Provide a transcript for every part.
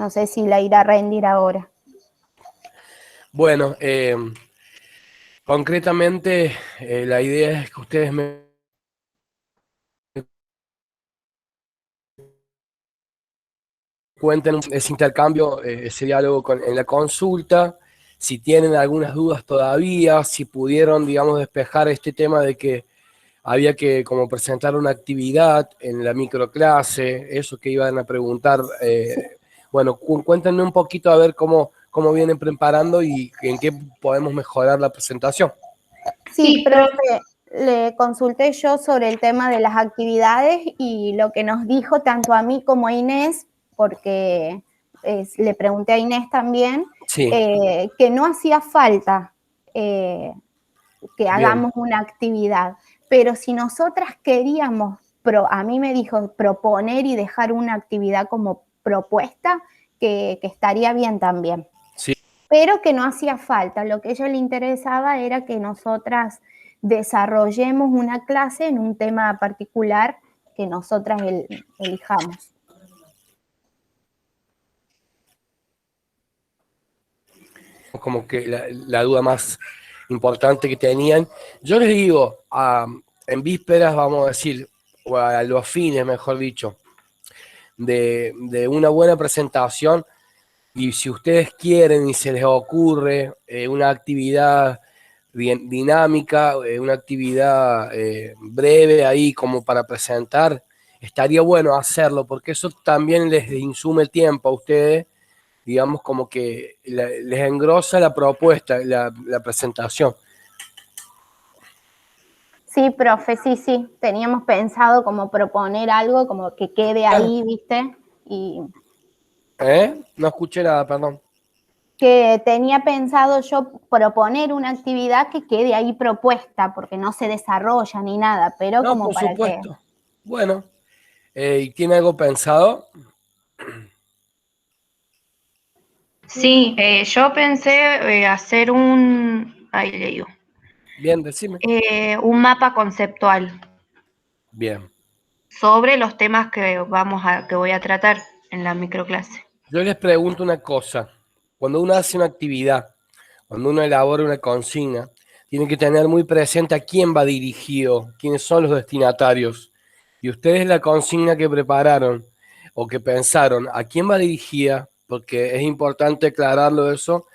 No sé si la irá a rendir ahora. Bueno, concretamente la idea es que ustedes me cuenten ese intercambio, ese diálogo en la consulta, si tienen algunas dudas todavía, si pudieron, digamos, despejar este tema de que había que como presentar una actividad en la microclase, eso que iban a preguntar. Bueno, cuéntenme un poquito a ver cómo vienen preparando y en qué podemos mejorar la presentación. Sí, profe, le consulté yo sobre el tema de las actividades y lo que nos dijo tanto a mí como a Inés, porque le pregunté a Inés también, Sí, que no hacía falta que bien. hagamos una actividad, pero si nosotras queríamos, a mí me dijo proponer y dejar una actividad como propuesta, que estaría bien también. Sí. Pero que no hacía falta. Lo que a ella le interesaba era que nosotras desarrollemos una clase en un tema particular que nosotras elijamos. Como que la duda más importante que tenían. Yo les digo, en vísperas, vamos a decir, o a los fines, mejor dicho, de una buena presentación, y si ustedes quieren y se les ocurre una actividad bien dinámica, una actividad breve ahí como para presentar, estaría bueno hacerlo, porque eso también les insume tiempo a ustedes, digamos, como que les engrosa la propuesta, la presentación. Sí, profe, sí. Teníamos pensado como proponer algo, como que quede ahí, ¿viste? Y No escuché nada, perdón. que tenía pensado yo proponer una actividad que quede ahí propuesta, porque no se desarrolla ni nada, pero No, como por para que... supuesto. Bueno, ¿y tiene algo pensado? Sí, yo pensé hacer ahí le digo, Bien, decime. un mapa conceptual Bien. sobre los temas que voy a tratar en la microclase. Yo les pregunto una cosa. Cuando uno hace una actividad, cuando uno elabora una consigna, tiene que tener muy presente a quién va dirigido, quiénes son los destinatarios. Y ustedes la consigna que prepararon o que pensaron, ¿a quién va dirigida? Porque es importante aclararlo eso,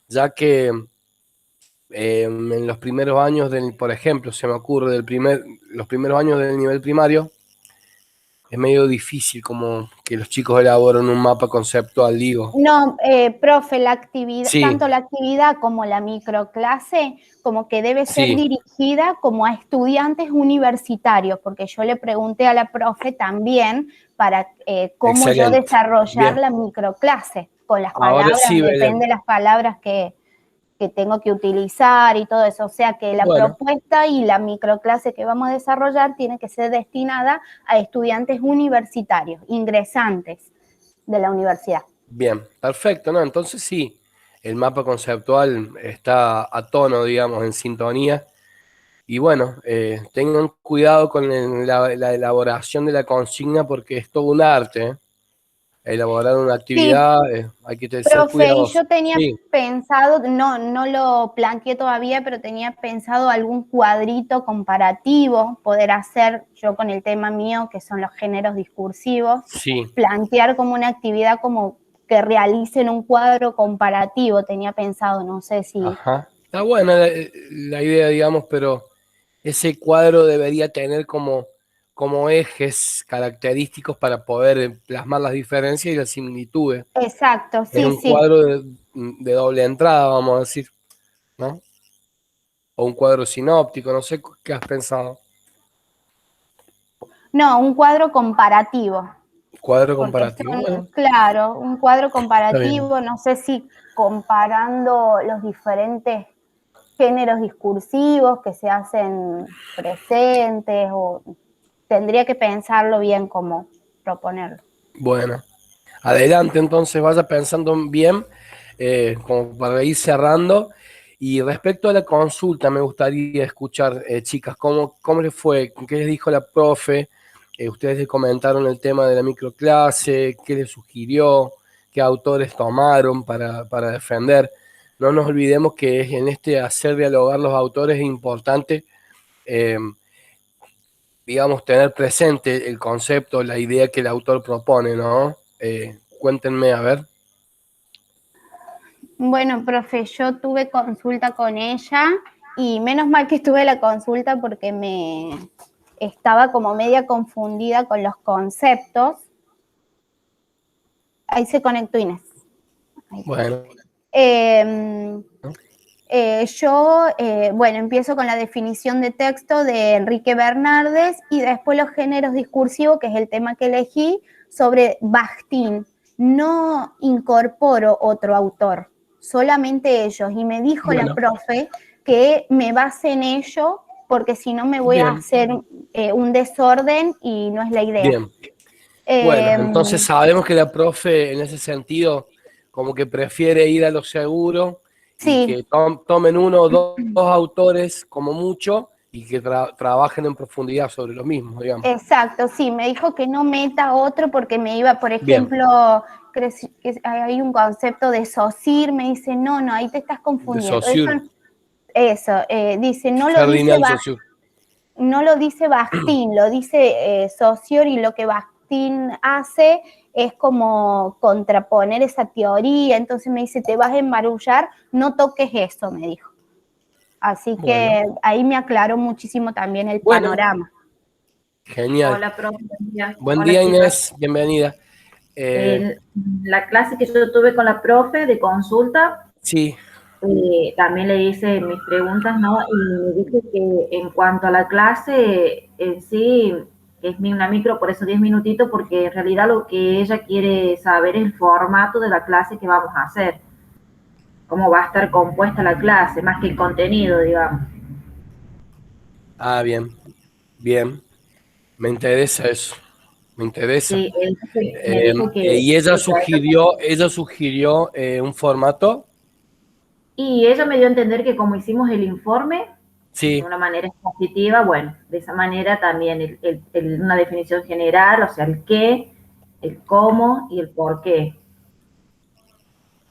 ya que en los primeros años por ejemplo, se me ocurre, los primeros años del nivel primario, es medio difícil como que los chicos elaboren un mapa conceptual, digo. No, profe, la actividad, Sí, tanto la actividad como la microclase, como que debe ser sí, dirigida como a estudiantes universitarios, porque yo le pregunté a la profe también para cómo yo excelente. desarrollar Bien, la microclase, con las ahora palabras, sí, depende Belén. de las palabras que tengo que utilizar y todo eso. O sea que la Bueno, propuesta y la microclase que vamos a desarrollar tiene que ser destinada a estudiantes universitarios, ingresantes de la universidad. bien, perfecto, ¿no? Entonces sí, el mapa conceptual está a tono, digamos, en sintonía. Y bueno, tengan cuidado con la elaboración de la consigna porque es todo un arte, ¿eh? Elaborar una Sí, actividad, hay que ser profe, y cuidadoso. yo tenía Sí, pensado, no lo planteé todavía, pero tenía pensado algún cuadrito comparativo, poder hacer yo con el tema mío, que son los géneros discursivos, sí, plantear como una actividad como que realicen un cuadro comparativo, tenía pensado, no sé si... ajá. Está buena la idea, digamos, pero ese cuadro debería tener como ejes característicos para poder plasmar las diferencias y las similitudes. Exacto, Es sí, un sí. cuadro de doble entrada, vamos a decir, ¿no? O un cuadro sinóptico, no sé qué has pensado. No, un cuadro comparativo. Cuadro Porque comparativo, son, bueno, claro, un cuadro está bien. comparativo, no sé si comparando los diferentes géneros discursivos que se hacen presentes o tendría que pensarlo bien cómo proponerlo. Bueno, adelante entonces, vaya pensando bien, como para ir cerrando. Y respecto a la consulta, me gustaría escuchar, chicas, cómo les fue, qué les dijo la profe. Ustedes les comentaron el tema de la microclase, qué les sugirió, qué autores tomaron para defender. No nos olvidemos que en este hacer dialogar los autores es importante, digamos, tener presente el concepto, la idea que el autor propone, ¿no? Cuéntenme, a ver. Bueno, profe, yo tuve consulta con ella y menos mal que tuve la consulta porque me estaba como media confundida con los conceptos. Ahí se conectó Inés. Ahí. Bueno. Bueno, empiezo con la definición de texto de Enrique Bernardes y después los géneros discursivos, que es el tema que elegí, sobre Bakhtin. No incorporo otro autor, solamente ellos. Y me dijo la profe que me base en ello, porque si no me voy a hacer un desorden y no es la idea. Bien. Bueno, entonces sabemos que la profe en ese sentido como que prefiere ir a lo seguro, sí, y que tomen uno o dos autores como mucho y que trabajen en profundidad sobre lo mismo, digamos. Exacto, sí, me dijo que no meta otro porque me iba, por ejemplo, que hay un concepto de Saussure, me dice, no, ahí te estás confundiendo. Eso, dice, no lo dice Bakhtin, lo dice Saussure, y lo que Bakhtin hace es como contraponer esa teoría, entonces me dice, te vas a embarullar, no toques eso, me dijo. Así que ahí me aclaró muchísimo también el panorama. Genial. Hola, profe. Buen día. Buen día, Inés. Bienvenida. La clase que yo tuve con la profe de consulta, sí, también le hice mis preguntas, ¿no? Y me dice que en cuanto a la clase en sí, es una micro, por eso 10 minutitos, porque en realidad lo que ella quiere saber es el formato de la clase que vamos a hacer. Cómo va a estar compuesta la clase, más que el contenido, digamos. Ah, bien. Bien. Me interesa eso. Me interesa. Sí, me dijo que, y ella sugirió un formato. Y ella me dio a entender que como hicimos el informe, sí, de una manera expositiva, bueno, de esa manera también una definición general, o sea, el qué, el cómo y el por qué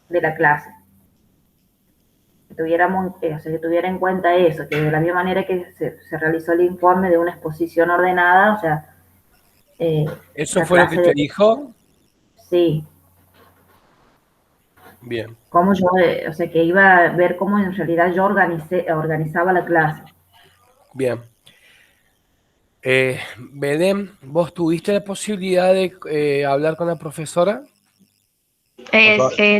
de la clase. Que tuviera en cuenta eso, que de la misma manera que se realizó el informe de una exposición ordenada, o sea... ¿Eso fue lo que te dijo? Sí. Bien. Cómo yo, o sea, que iba a ver cómo en realidad yo organizaba la clase. Bien. Belén, ¿vos tuviste la posibilidad de hablar con la profesora?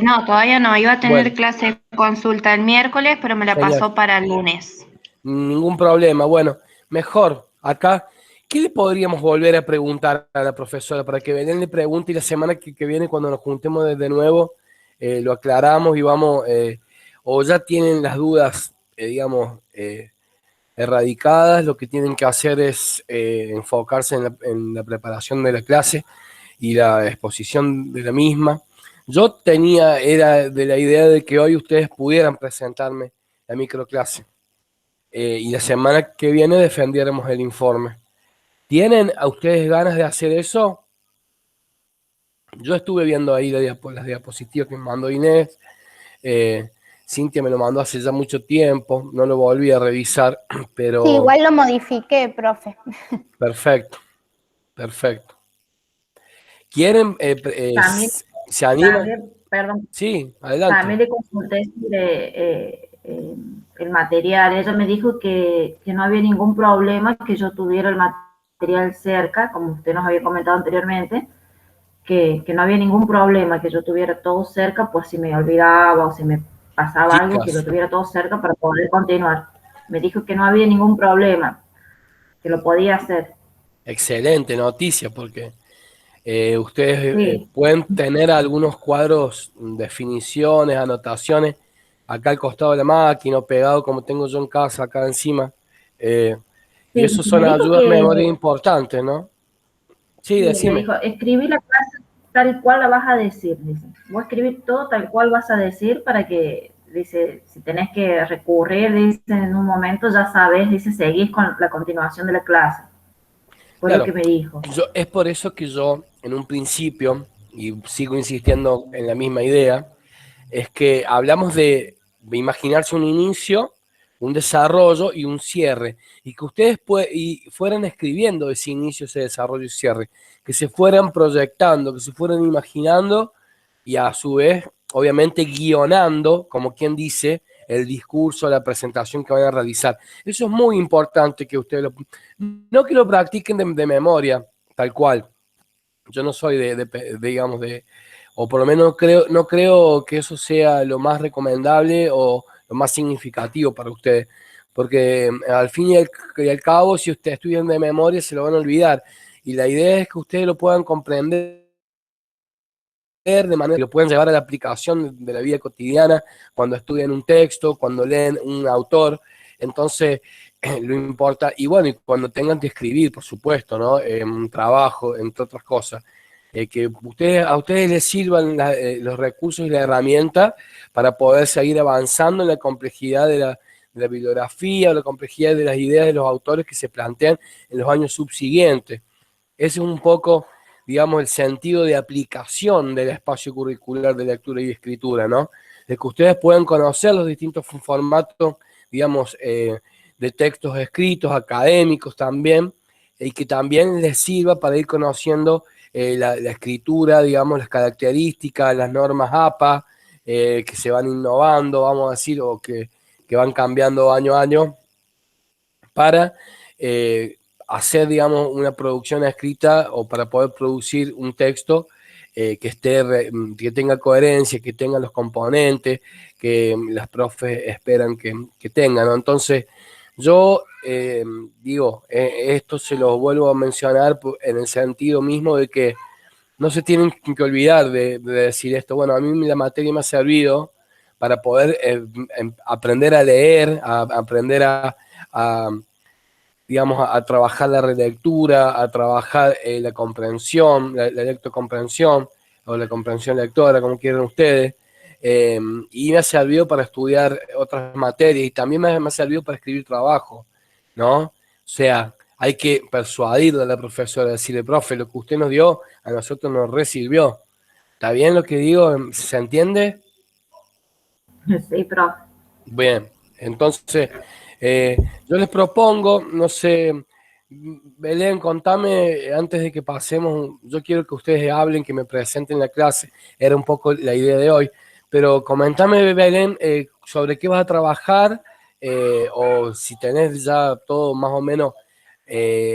No, todavía no. Iba a tener clase de consulta el miércoles, pero me la pasó para el lunes. Ningún problema. Bueno, mejor acá. ¿Qué le podríamos volver a preguntar a la profesora para que Belén le pregunte y la semana que viene, cuando nos juntemos de nuevo, lo aclaramos y vamos, o ya tienen las dudas, digamos, erradicadas? Lo que tienen que hacer es enfocarse en la preparación de la clase y la exposición de la misma. Yo era de la idea de que hoy ustedes pudieran presentarme la microclase y la semana que viene defendiéramos el informe. ¿Tienen a ustedes ganas de hacer eso? Yo estuve viendo ahí las diapositivas que me mandó Inés. Cintia me lo mandó hace ya mucho tiempo, no lo volví a revisar, pero... Sí, igual lo modifiqué, profe. Perfecto, perfecto. ¿Quieren, se animan? También, perdón. Sí, adelante. También le consulté sobre el material. Ella me dijo que no había ningún problema que yo tuviera el material cerca, como usted nos había comentado anteriormente, que no había ningún problema que yo tuviera todo cerca, pues si me olvidaba o si me pasaba algo, que lo tuviera todo cerca para poder continuar. Me dijo que no había ningún problema, que lo podía hacer. Excelente noticia, porque ustedes pueden tener algunos cuadros, definiciones, anotaciones, acá al costado de la máquina, pegado como tengo yo en casa, acá encima. Y eso son ayudas de memoria importantes, ¿no? Sí, decime. Me dijo, escribí la clase tal cual la vas a decir, dice. Voy a escribir todo tal cual vas a decir para que, dice, si tenés que recurrir, dice, en un momento ya sabes, dice, seguís con la continuación de la clase. Fue lo que me dijo. Es por eso que yo, en un principio, y sigo insistiendo en la misma idea, es que hablamos de imaginarse un inicio, un desarrollo y un cierre, y que ustedes fueran escribiendo ese inicio, ese desarrollo y cierre, que se fueran proyectando, que se fueran imaginando y a su vez, obviamente, guionando, como quien dice, el discurso, la presentación que van a realizar. Eso es muy importante que ustedes no que lo practiquen de memoria, tal cual. Yo no soy digamos, o por lo menos no creo que eso sea lo más recomendable o lo más significativo para ustedes, porque al fin y al cabo, si ustedes estudian de memoria, se lo van a olvidar. Y la idea es que ustedes lo puedan comprender de manera que lo pueden llevar a la aplicación de la vida cotidiana, cuando estudian un texto, cuando leen un autor. Entonces, lo importa, y bueno, y cuando tengan que escribir, por supuesto, ¿no? Un trabajo, entre otras cosas, que a ustedes les sirvan los recursos y la herramienta para poder seguir avanzando en la complejidad de la bibliografía, o la complejidad de las ideas de los autores que se plantean en los años subsiguientes. Ese es un poco, digamos, el sentido de aplicación del espacio curricular de lectura y escritura, ¿no? De que ustedes puedan conocer los distintos formatos, digamos, de textos escritos, académicos también, y que también les sirva para ir conociendo la escritura, digamos, las características, las normas APA, que se van innovando, vamos a decir, o que van cambiando año a año, para hacer, digamos, una producción escrita o para poder producir un texto que tenga coherencia, que tenga los componentes que las profes esperan que tengan, ¿no? Entonces, yo digo, esto se lo vuelvo a mencionar en el sentido mismo de que no se tienen que olvidar de decir esto. Bueno, a mí la materia me ha servido para poder aprender a leer, a aprender a digamos, a trabajar la relectura, a trabajar la comprensión, la lectocomprensión, o la comprensión lectora, como quieran ustedes, y me ha servido para estudiar otras materias, y también me ha servido para escribir trabajo, ¿no? O sea, hay que persuadirle a la profesora, decirle, profe, lo que usted nos dio, a nosotros nos resirvió. ¿Está bien lo que digo? ¿Se entiende? Sí, profe. Bien, entonces yo les propongo, no sé, Belén, contame antes de que pasemos, yo quiero que ustedes hablen, que me presenten la clase, era un poco la idea de hoy, pero comentame, Belén, sobre qué vas a trabajar, o si tenés ya todo más o menos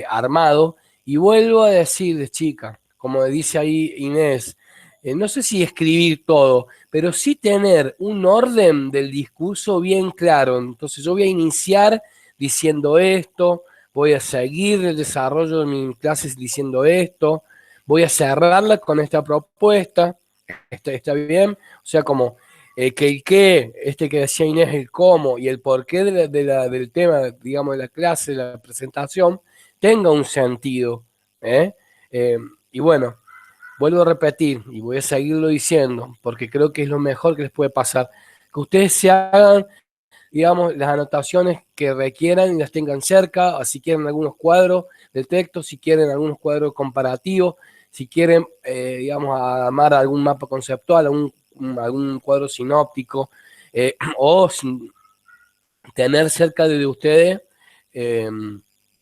armado, y vuelvo a decirles, chicas, como dice ahí Inés, no sé si escribir todo, pero sí tener un orden del discurso bien claro. Entonces yo voy a iniciar diciendo esto, voy a seguir el desarrollo de mis clases diciendo esto, voy a cerrarla con esta propuesta, está bien, o sea, como que el qué, que decía Inés, el cómo y el porqué del tema, digamos, de la clase, de la presentación, tenga un sentido. ¿eh? Y bueno, vuelvo a repetir y voy a seguirlo diciendo porque creo que es lo mejor que les puede pasar. Que ustedes se hagan, digamos, las anotaciones que requieran y las tengan cerca, o si quieren algunos cuadros de texto, si quieren algunos cuadros comparativos, si quieren, digamos, armar algún mapa conceptual, algún cuadro sinóptico, o tener cerca de ustedes eh,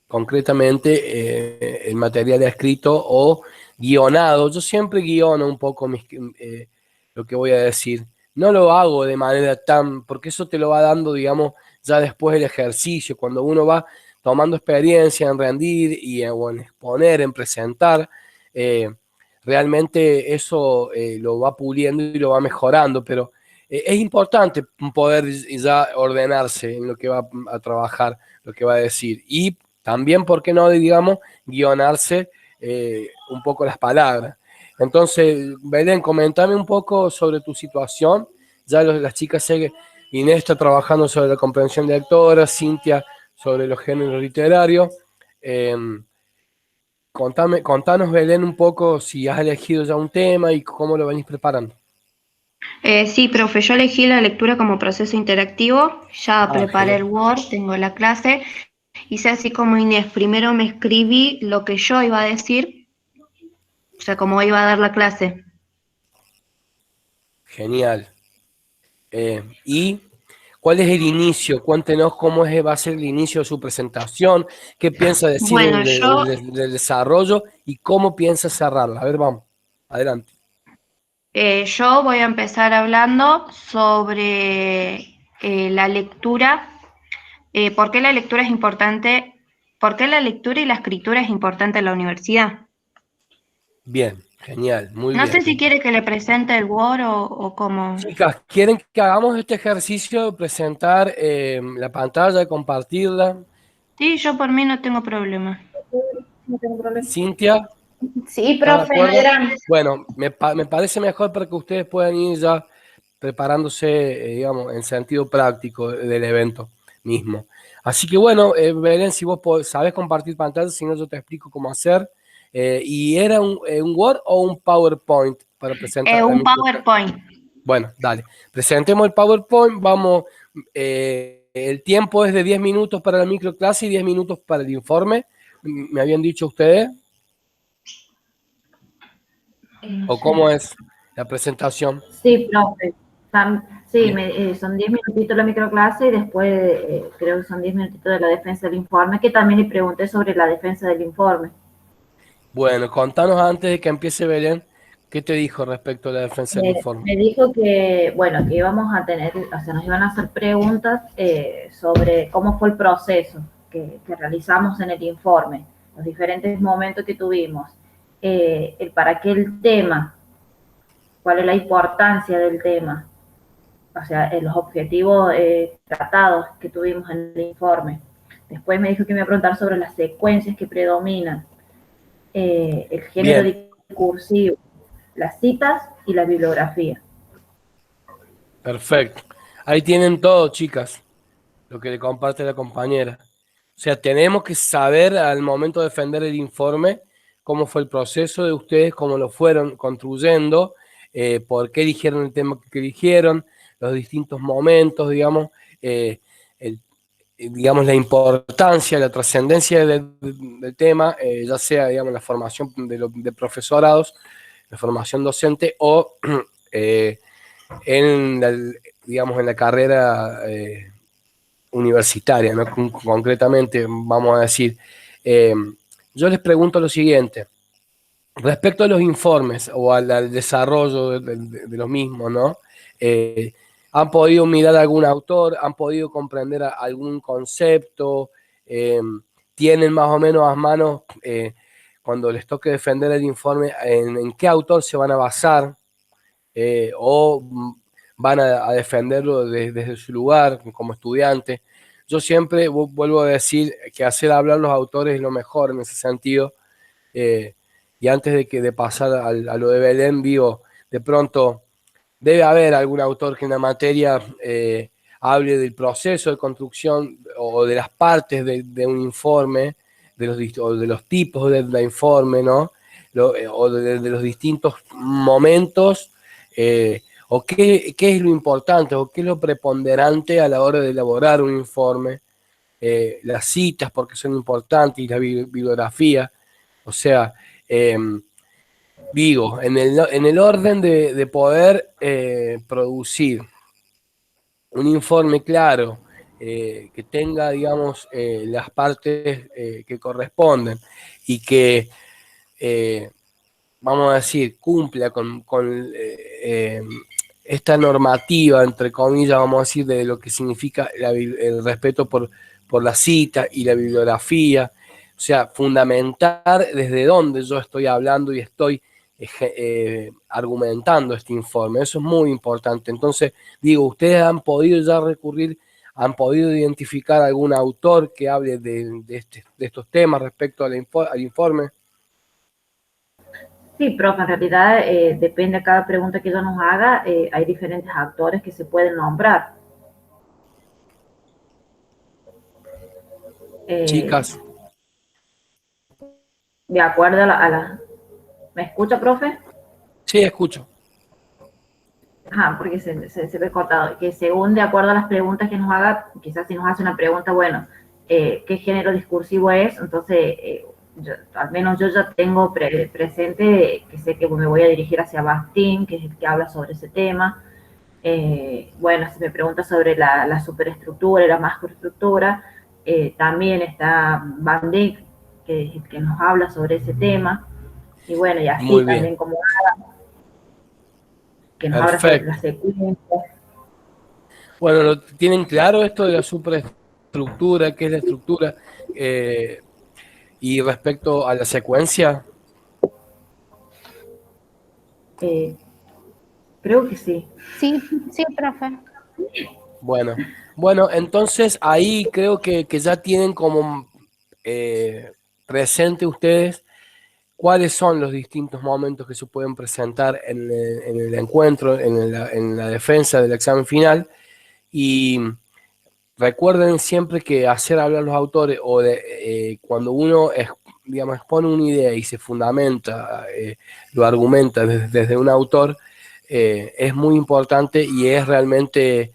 concretamente el material escrito o guionado. Yo siempre guiono un poco lo que voy a decir. No lo hago de manera porque eso te lo va dando, digamos, ya después del ejercicio, cuando uno va tomando experiencia en rendir y o en exponer, en presentar, eh, realmente eso lo va puliendo y lo va mejorando, pero es importante poder ya ordenarse en lo que va a trabajar, lo que va a decir. Y también, ¿por qué no, digamos, guionarse un poco las palabras? Entonces, Belén, comentame un poco sobre tu situación. Ya las chicas sé que Inés está trabajando sobre la comprensión lectora, Cintia sobre los géneros literarios. Eh, contanos, Belén, un poco si has elegido ya un tema y cómo lo venís preparando. Sí, profe, yo elegí la lectura como proceso interactivo, ya preparé Genial. el Word, tengo la clase, hice así como Inés, primero me escribí lo que yo iba a decir, o sea, cómo iba a dar la clase. Genial. ¿Y cuál es el inicio? Cuéntenos cómo va a ser el inicio de su presentación, qué piensa decir Bueno, yo del desarrollo y cómo piensa cerrarla. A ver, vamos, adelante. Yo voy a empezar hablando sobre la lectura, por qué la lectura es importante, por qué la lectura y la escritura es importante en la universidad. Bien, genial, muy No bien. sé si quiere que le presente el Word o cómo. Chicas, ¿quieren que hagamos este ejercicio de presentar la pantalla, compartirla? Sí, yo por mí no tengo problema. No tengo problema. Cintia, Sí, ¿estás de profe, acuerdo? adelante. Bueno, me parece mejor para que ustedes puedan ir ya preparándose, digamos, en sentido práctico del evento mismo. Así que bueno, Belén, si vos sabés compartir pantalla, si no yo te explico cómo hacer. ¿Y era un Word o un PowerPoint para presentar la Un microclase? PowerPoint. Bueno, dale. Presentemos el PowerPoint. Vamos, el tiempo es de 10 minutos para la microclase y 10 minutos para el informe. ¿Me habían dicho ustedes? ¿O cómo es la presentación? Sí, profe. Sí, Bien. son 10 minutitos la microclase y después creo que son 10 minutitos de la defensa del informe, que también le pregunté sobre la defensa del informe. Bueno, contanos antes de que empiece Belén, ¿qué te dijo respecto a la defensa del informe? Me dijo que, bueno, que íbamos a tener, o sea, nos iban a hacer preguntas sobre cómo fue el proceso que realizamos en el informe, los diferentes momentos que tuvimos, el para qué el tema, cuál es la importancia del tema, o sea, los objetivos tratados que tuvimos en el informe. Después me dijo que me iba a preguntar sobre las secuencias que predominan, el género Bien, discursivo, las citas y la bibliografía. perfecto. Ahí tienen todo, chicas, lo que le comparte la compañera. O sea, tenemos que saber al momento de defender el informe cómo fue el proceso de ustedes, cómo lo fueron construyendo, por qué eligieron el tema que eligieron, los distintos momentos, digamos, el, digamos la importancia, la trascendencia del tema, ya sea, digamos, la formación de profesorados, la formación docente o en la, digamos, en la carrera universitaria, ¿no? Concretamente, vamos a decir. Yo les pregunto lo siguiente, respecto a los informes o al desarrollo de los mismos, ¿no? ¿Han podido mirar a algún autor? ¿Han podido comprender algún concepto? ¿Tienen más o menos a mano, cuando les toque defender el informe, en qué autor se van a basar? ¿O van a defenderlo desde su lugar como estudiante? Yo siempre vuelvo a decir que hacer hablar los autores es lo mejor en ese sentido. Y antes de pasar a lo de Belén, digo, de pronto debe haber algún autor que en la materia hable del proceso de construcción o de las partes de un informe, o de los tipos de informe, ¿no? O de los distintos momentos, o qué es lo importante o qué es lo preponderante a la hora de elaborar un informe, las citas porque son importantes y la bibliografía. O sea, digo, en el orden de poder producir un informe claro, que tenga, digamos, las partes que corresponden y que, vamos a decir, cumpla con esta normativa, entre comillas, vamos a decir, de lo que significa el respeto por la cita y la bibliografía. O sea, fundamentar desde dónde yo estoy hablando y estoy argumentando este informe. Eso es muy importante. Entonces, digo, ustedes han podido ya recurrir, han podido identificar algún autor que hable de estos temas respecto al informe. Sí, profe, en realidad depende de cada pregunta que ella nos haga, hay diferentes actores que se pueden nombrar. Eh, Chicas, de acuerdo ¿Me escucha, profe? sí, escucho. Ajá, porque se ve cortado. Que según de acuerdo a las preguntas que nos haga, quizás si nos hace una pregunta, bueno, ¿qué género discursivo es? Entonces, al menos yo ya tengo presente que sé que me voy a dirigir hacia Bakhtin, que es el que habla sobre ese tema. Bueno, si me preguntas sobre la superestructura y la macroestructura, también está Van Dijk, que es el que nos habla sobre ese tema. Y bueno, y así Muy bien, también como que nos habla sobre la perfecto. secuencia. Bueno, ¿tienen claro esto de la superestructura? ¿Qué es la estructura? Eh, y respecto a la secuencia, Eh, Creo que sí. Sí, sí, profe. bueno, entonces ahí creo que ya tienen como presente ustedes cuáles son los distintos momentos que se pueden presentar en el encuentro, en la defensa del examen final. Y recuerden siempre que hacer hablar a los autores o cuando uno digamos, expone una idea y se fundamenta, lo argumenta desde un autor, es muy importante y es realmente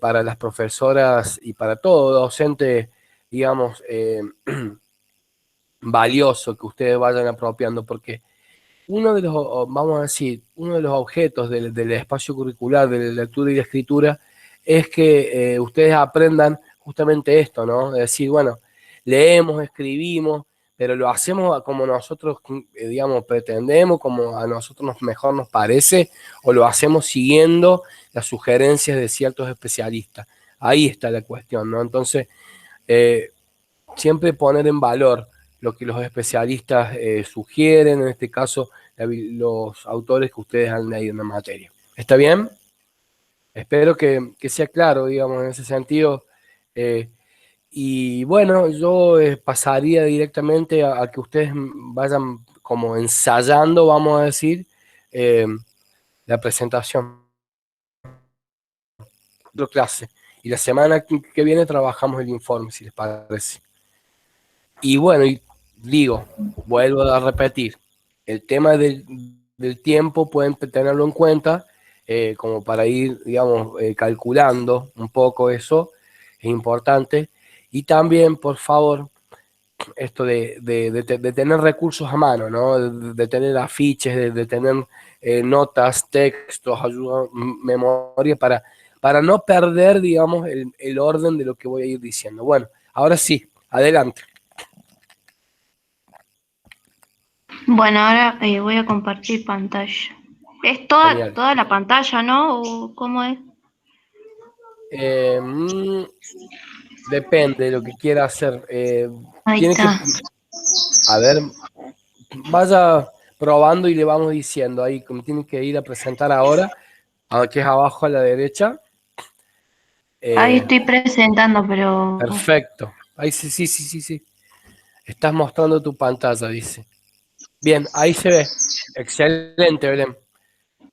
para las profesoras y para todo docente, digamos, valioso que ustedes vayan apropiando, porque uno de los, vamos a decir, uno de los objetos del espacio curricular de la lectura y la escritura es que ustedes aprendan justamente esto, ¿no? Es decir, bueno, leemos, escribimos, pero lo hacemos como nosotros, digamos, pretendemos, como a nosotros mejor nos parece, o lo hacemos siguiendo las sugerencias de ciertos especialistas. Ahí está la cuestión, ¿no? Entonces, eh, siempre poner en valor lo que los especialistas sugieren, en este caso los autores que ustedes han leído en la materia. ¿Está bien? Espero que sea claro, digamos, en ese sentido. Eh, y bueno, yo pasaría directamente a que ustedes vayan como ensayando, vamos a decir, eh, la presentación de clase. Y la semana que viene trabajamos el informe, si les parece. Y bueno, y digo, vuelvo a repetir, el tema del tiempo pueden tenerlo en cuenta como para ir, digamos, calculando un poco eso, es importante. Y también, por favor, esto de tener recursos a mano, ¿no? De tener afiches, de tener notas, textos, ayuda, memoria, para no perder, digamos, el orden de lo que voy a ir diciendo. Bueno, ahora sí, adelante. Bueno, ahora voy a compartir pantalla. Es toda, Genial. toda la pantalla, ¿no? ¿O cómo es? Eh, mm, Depende de lo que quiera hacer. Ahí Tiene que, está. a ver, vaya probando y le vamos diciendo ahí, como tiene que ir a presentar ahora, que es abajo a la derecha. Ahí Eh, estoy presentando, pero... Perfecto. Ahí sí, sí, sí, sí, sí. Estás mostrando tu pantalla, dice. Bien, ahí se ve. Excelente, Belén.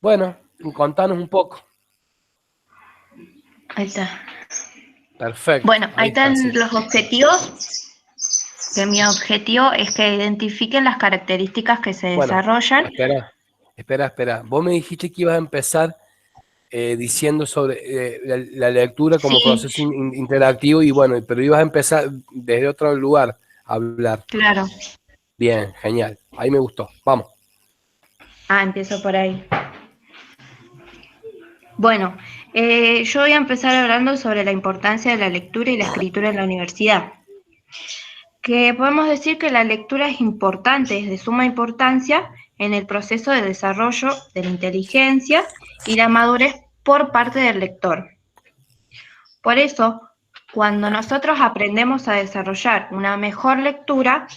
Bueno, contanos un poco. Ahí está. Perfecto, Bueno, ahí ahí está, están sí. los objetivos. Que mi objetivo es que identifiquen las características que se Bueno, desarrollan. espera. Vos me dijiste que ibas a empezar diciendo sobre la lectura como Sí, proceso interactivo y bueno, pero ibas a empezar desde otro lugar a hablar. claro. Bien, genial. Ahí me gustó. Vamos. Empiezo por ahí. Bueno, yo voy a empezar hablando sobre la importancia de la lectura y la escritura en la universidad. Que podemos decir que la lectura es importante, es de suma importancia en el proceso de desarrollo de la inteligencia y la madurez por parte del lector. Por eso, cuando nosotros aprendemos a desarrollar una mejor lectura,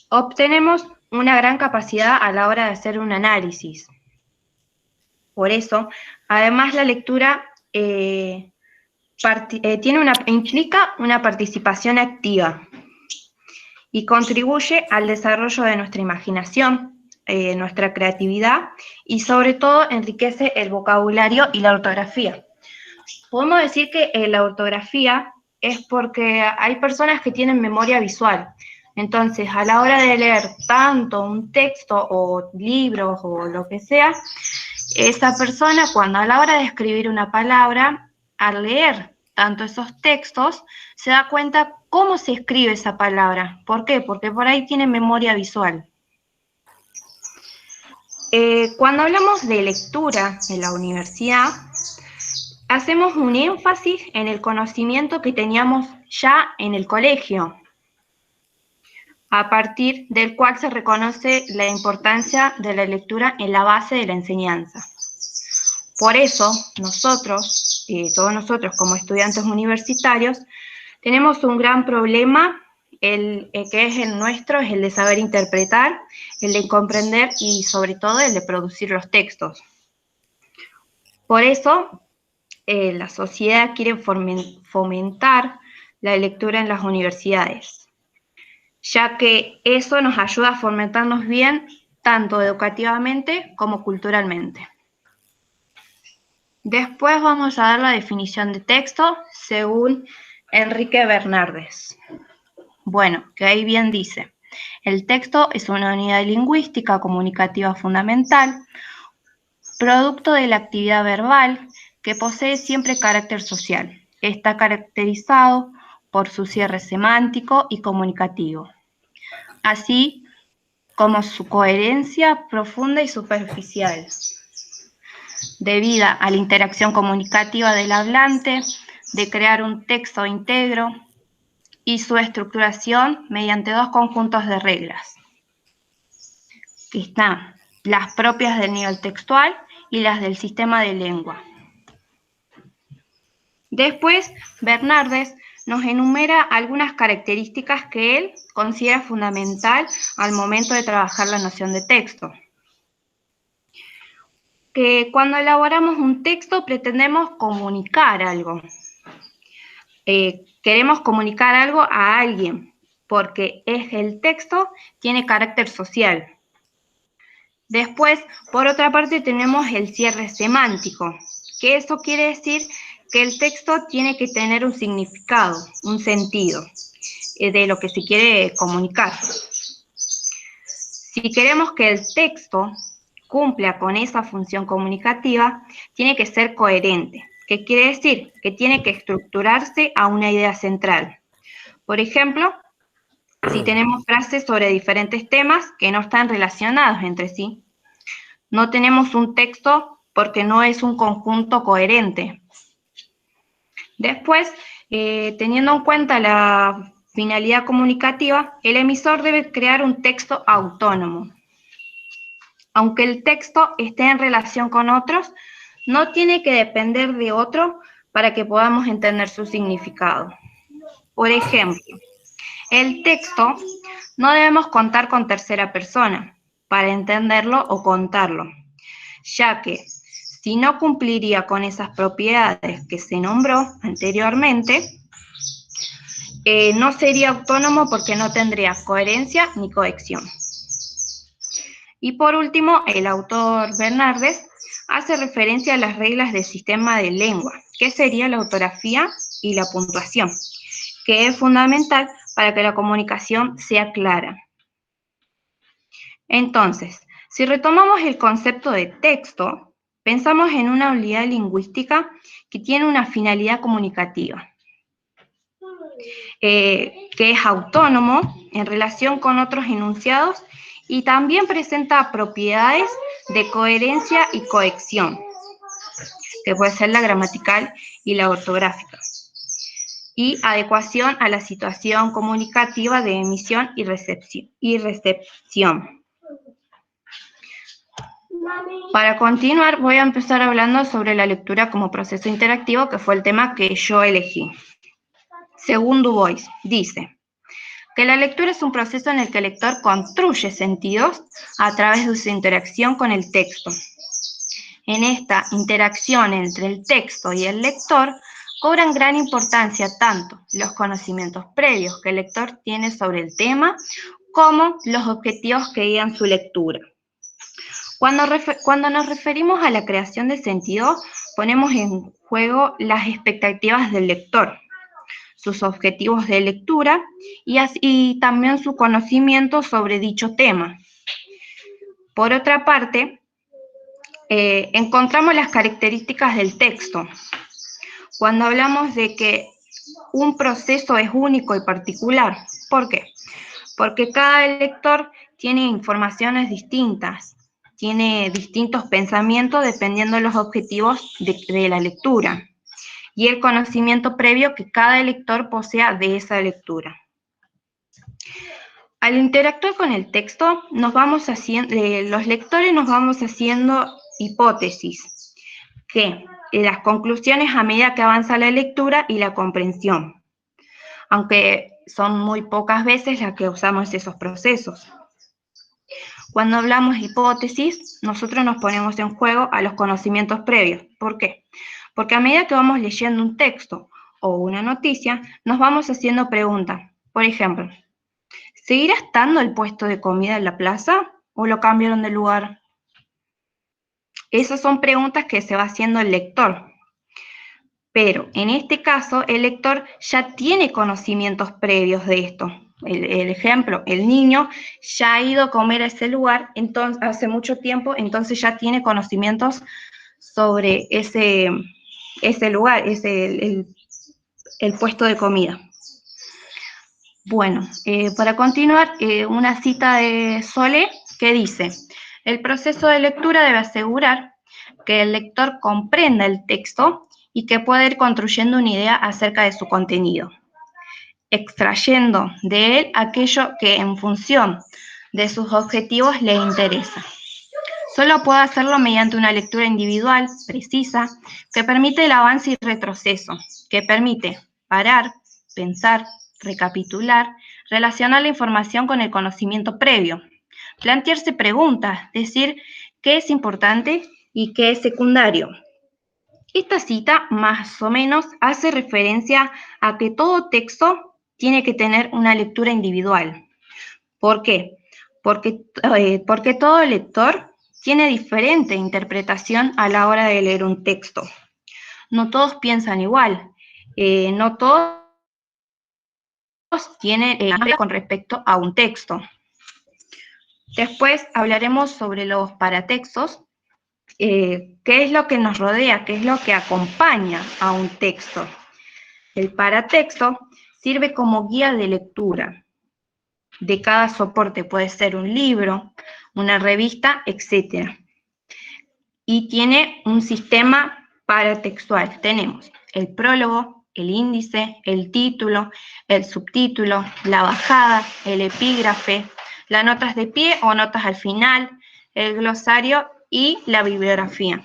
obtenemos una gran capacidad a la hora de hacer un análisis. Por eso, además la lectura implica una participación activa y contribuye al desarrollo de nuestra imaginación, nuestra creatividad y sobre todo enriquece el vocabulario y la ortografía. Podemos decir que la ortografía es porque hay personas que tienen memoria visual. Entonces, a la hora de leer tanto un texto o libros o lo que sea, esa persona cuando a la hora de escribir una palabra, al leer tanto esos textos, se da cuenta cómo se escribe esa palabra. ¿Por qué? Porque por ahí tiene memoria visual. Cuando hablamos de lectura en la universidad, hacemos un énfasis en el conocimiento que teníamos ya en el colegio, a partir del cual se reconoce la importancia de la lectura en la base de la enseñanza. Por eso, nosotros, todos nosotros como estudiantes universitarios, tenemos un gran problema, que es el nuestro, es el de saber interpretar, el de comprender y sobre todo el de producir los textos. Por eso, la sociedad quiere fomentar la lectura en las universidades, ya que eso nos ayuda a fomentarnos bien, tanto educativamente como culturalmente. Después vamos a dar la definición de texto según Enrique Bernardes. Bueno, que ahí bien dice, el texto es una unidad lingüística comunicativa fundamental, producto de la actividad verbal que posee siempre carácter social. Está caracterizado por su cierre semántico y comunicativo, así como su coherencia profunda y superficial, debida a la interacción comunicativa del hablante, de crear un texto íntegro, y su estructuración mediante dos conjuntos de reglas, que están las propias del nivel textual y las del sistema de lengua. Después, Bernardes nos enumera algunas características que él considera fundamental al momento de trabajar la noción de texto. Que cuando elaboramos un texto pretendemos comunicar algo. Queremos comunicar algo a alguien, porque el texto tiene carácter social. Después, por otra parte, tenemos el cierre semántico, que eso quiere decir que el texto tiene que tener un significado, un sentido, de lo que se quiere comunicar. Si queremos que el texto cumpla con esa función comunicativa, tiene que ser coherente. ¿Qué quiere decir? Que tiene que estructurarse a una idea central. Por ejemplo, si tenemos frases sobre diferentes temas que no están relacionados entre sí, no tenemos un texto porque no es un conjunto coherente. Después, teniendo en cuenta la finalidad comunicativa, el emisor debe crear un texto autónomo. Aunque el texto esté en relación con otros, no tiene que depender de otro para que podamos entender su significado. Por ejemplo, el texto no debemos contar con tercera persona para entenderlo o contarlo, ya que si no cumpliría con esas propiedades que se nombró anteriormente, no sería autónomo porque no tendría coherencia ni cohesión. Y por último, el autor Bernardes hace referencia a las reglas del sistema de lengua, que sería la ortografía y la puntuación, que es fundamental para que la comunicación sea clara. Entonces, si retomamos el concepto de texto, pensamos en una unidad lingüística que tiene una finalidad comunicativa, que es autónomo en relación con otros enunciados y también presenta propiedades de coherencia y cohesión, que puede ser la gramatical y la ortográfica, y adecuación a la situación comunicativa de emisión y recepción. Para continuar, voy a empezar hablando sobre la lectura como proceso interactivo, que fue el tema que yo elegí. Según Du Bois, dice que la lectura es un proceso en el que el lector construye sentidos a través de su interacción con el texto. En esta interacción entre el texto y el lector, cobran gran importancia tanto los conocimientos previos que el lector tiene sobre el tema, como los objetivos que guían su lectura. Cuando nos referimos a la creación de sentido, ponemos en juego las expectativas del lector, sus objetivos de lectura y también su conocimiento sobre dicho tema. Por otra parte, encontramos las características del texto. Cuando hablamos de que un proceso es único y particular. ¿Por qué? Porque cada lector tiene informaciones distintas, tiene distintos pensamientos dependiendo de los objetivos de la lectura y el conocimiento previo que cada lector posea de esa lectura. Al interactuar con el texto, los lectores nos vamos haciendo hipótesis, que las conclusiones a medida que avanza la lectura y la comprensión, aunque son muy pocas veces las que usamos esos procesos. Cuando hablamos de hipótesis, nosotros nos ponemos en juego a los conocimientos previos. ¿Por qué? Porque a medida que vamos leyendo un texto o una noticia, nos vamos haciendo preguntas. Por ejemplo, ¿seguirá estando el puesto de comida en la plaza o lo cambiaron de lugar? Esas son preguntas que se va haciendo el lector. Pero en este caso, el lector ya tiene conocimientos previos de esto. El ejemplo, el niño ya ha ido a comer a ese lugar hace mucho tiempo, entonces ya tiene conocimientos sobre ese lugar, el puesto de comida. Bueno, para continuar, una cita de Sole que dice: el proceso de lectura debe asegurar que el lector comprenda el texto y que pueda ir construyendo una idea acerca de su contenido, extrayendo de él aquello que en función de sus objetivos le interesa. Solo puede hacerlo mediante una lectura individual, precisa, que permite el avance y retroceso, que permite parar, pensar, recapitular, relacionar la información con el conocimiento previo, plantearse preguntas, decir qué es importante y qué es secundario. Esta cita, más o menos, hace referencia a que todo texto tiene que tener una lectura individual. ¿Por qué? Porque todo lector tiene diferente interpretación a la hora de leer un texto. No todos piensan igual, no todos tienen con respecto a un texto. Después hablaremos sobre los paratextos. ¿Qué es lo que nos rodea? ¿Qué es lo que acompaña a un texto? El paratexto sirve como guía de lectura de cada soporte, puede ser un libro, una revista, etc. Y tiene un sistema paratextual. Tenemos el prólogo, el índice, el título, el subtítulo, la bajada, el epígrafe, las notas de pie o notas al final, el glosario y la bibliografía.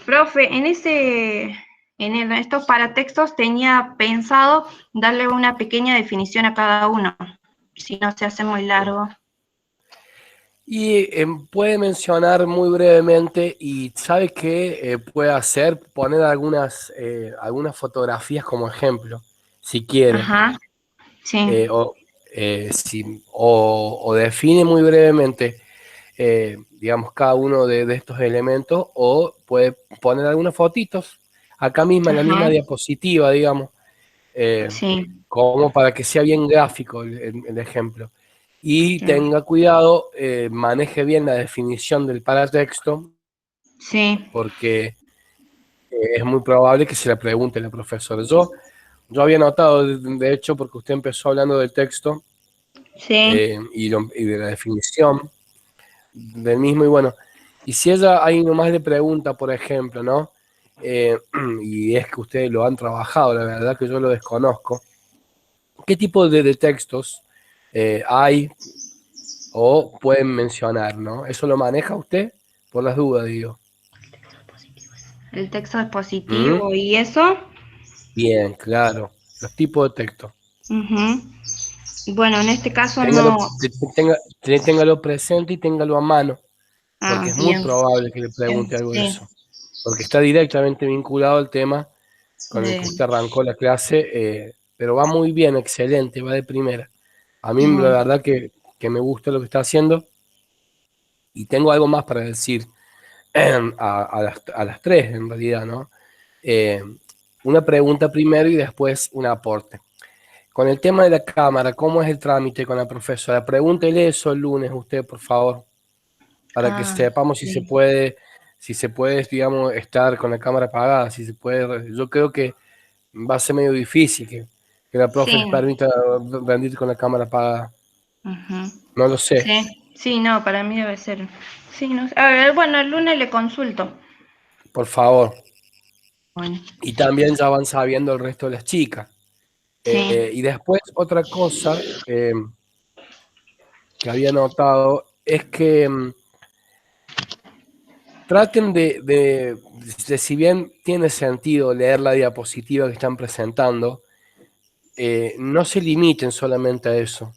Profe, en estos paratextos tenía pensado darle una pequeña definición a cada uno, si no se hace muy largo. Y puede mencionar muy brevemente, y ¿sabe qué puede hacer? Poner algunas fotografías como ejemplo, si quiere. Ajá, sí. O define muy brevemente, digamos, cada uno de estos elementos, o puede poner algunas fotitos acá misma, en la misma diapositiva, digamos, Sí. como para que sea bien gráfico el ejemplo. Y Sí. tenga cuidado, maneje bien la definición del paratexto, Sí. porque es muy probable que se la pregunte la profesora. Yo había notado, de hecho, porque usted empezó hablando del texto, Sí. y de la definición del mismo, y bueno, y si ella ahí nomás le pregunta, por ejemplo, ¿no? Y es que ustedes lo han trabajado, la verdad que yo lo desconozco, ¿qué tipo de textos hay o pueden mencionar, ¿no? ¿Eso lo maneja usted? Por las dudas, digo. El texto es ¿Mm? positivo y eso. Bien, claro, los tipos de texto. Bueno, en este caso Téngalo, no. téngalo presente y téngalo a mano, porque es muy Bien. probable que le pregunte algo de Sí. eso, porque está directamente vinculado al tema con el que De, usted arrancó la clase, pero va muy bien, excelente, va de primera. A mí la bueno, verdad que me gusta lo que está haciendo, y tengo algo más para decir a las tres, en realidad, ¿no? Una pregunta primero y después un aporte. Con el tema de la cámara, ¿cómo es el trámite con la profesora? Pregúntele eso el lunes usted, por favor, para que sepamos si se sí. puede, si se puede, digamos, estar con la cámara apagada, si se puede, yo creo que va a ser medio difícil que la profe les Sí. permita rendir con la cámara apagada. Ujú. No lo sé. Sí, sí, no, para mí debe ser. Sí, no sé. A ver, bueno, el lunes le consulto. Por favor. Bueno, Y también ya van sabiendo el resto de las chicas. sí, Y después otra cosa que había notado es que traten de, si bien tiene sentido leer la diapositiva que están presentando, no se limiten solamente a eso.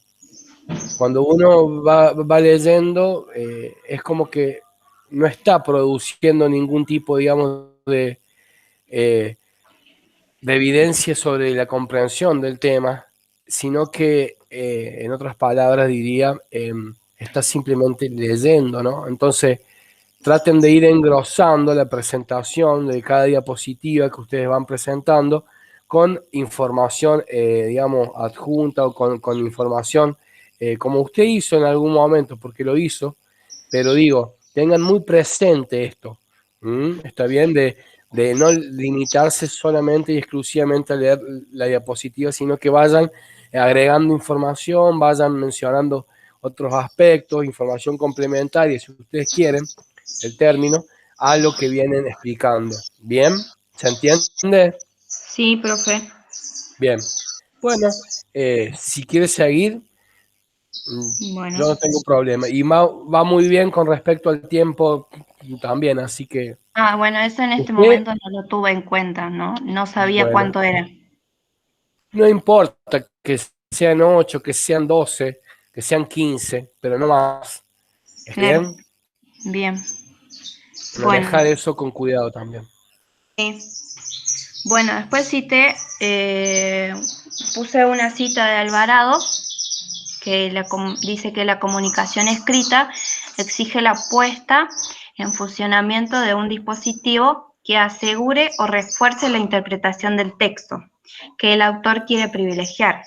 Cuando uno va leyendo, es como que no está produciendo ningún tipo, digamos, eh, de evidencia sobre la comprensión del tema, sino que, en otras palabras, diría, está simplemente leyendo, ¿no? Entonces, traten de ir engrosando la presentación de cada diapositiva que ustedes van presentando con información, digamos, adjunta o con información, como usted hizo en algún momento, porque lo hizo, pero digo, tengan muy presente esto. ¿Está bien? De no limitarse solamente y exclusivamente a leer la diapositiva, sino que vayan agregando información, vayan mencionando otros aspectos, información complementaria, si ustedes quieren, el término, a lo que vienen explicando. ¿Bien? ¿Se entiende? sí, profe. Bien. Bueno, si quieres seguir, Bueno. yo no tengo problema. Y va muy bien con respecto al tiempo también, así que Ah, bueno, eso en este usted, momento no lo tuve en cuenta, ¿no? No sabía bueno, cuánto era. no importa que sean 8, que sean 12, que sean 15, pero no más. ¿Está Claro, bien? bien. Bueno, Manejar eso con cuidado también. sí. Bueno, después cité, puse una cita de Alvarado que dice que la comunicación escrita exige la puesta en funcionamiento de un dispositivo que asegure o refuerce la interpretación del texto que el autor quiere privilegiar.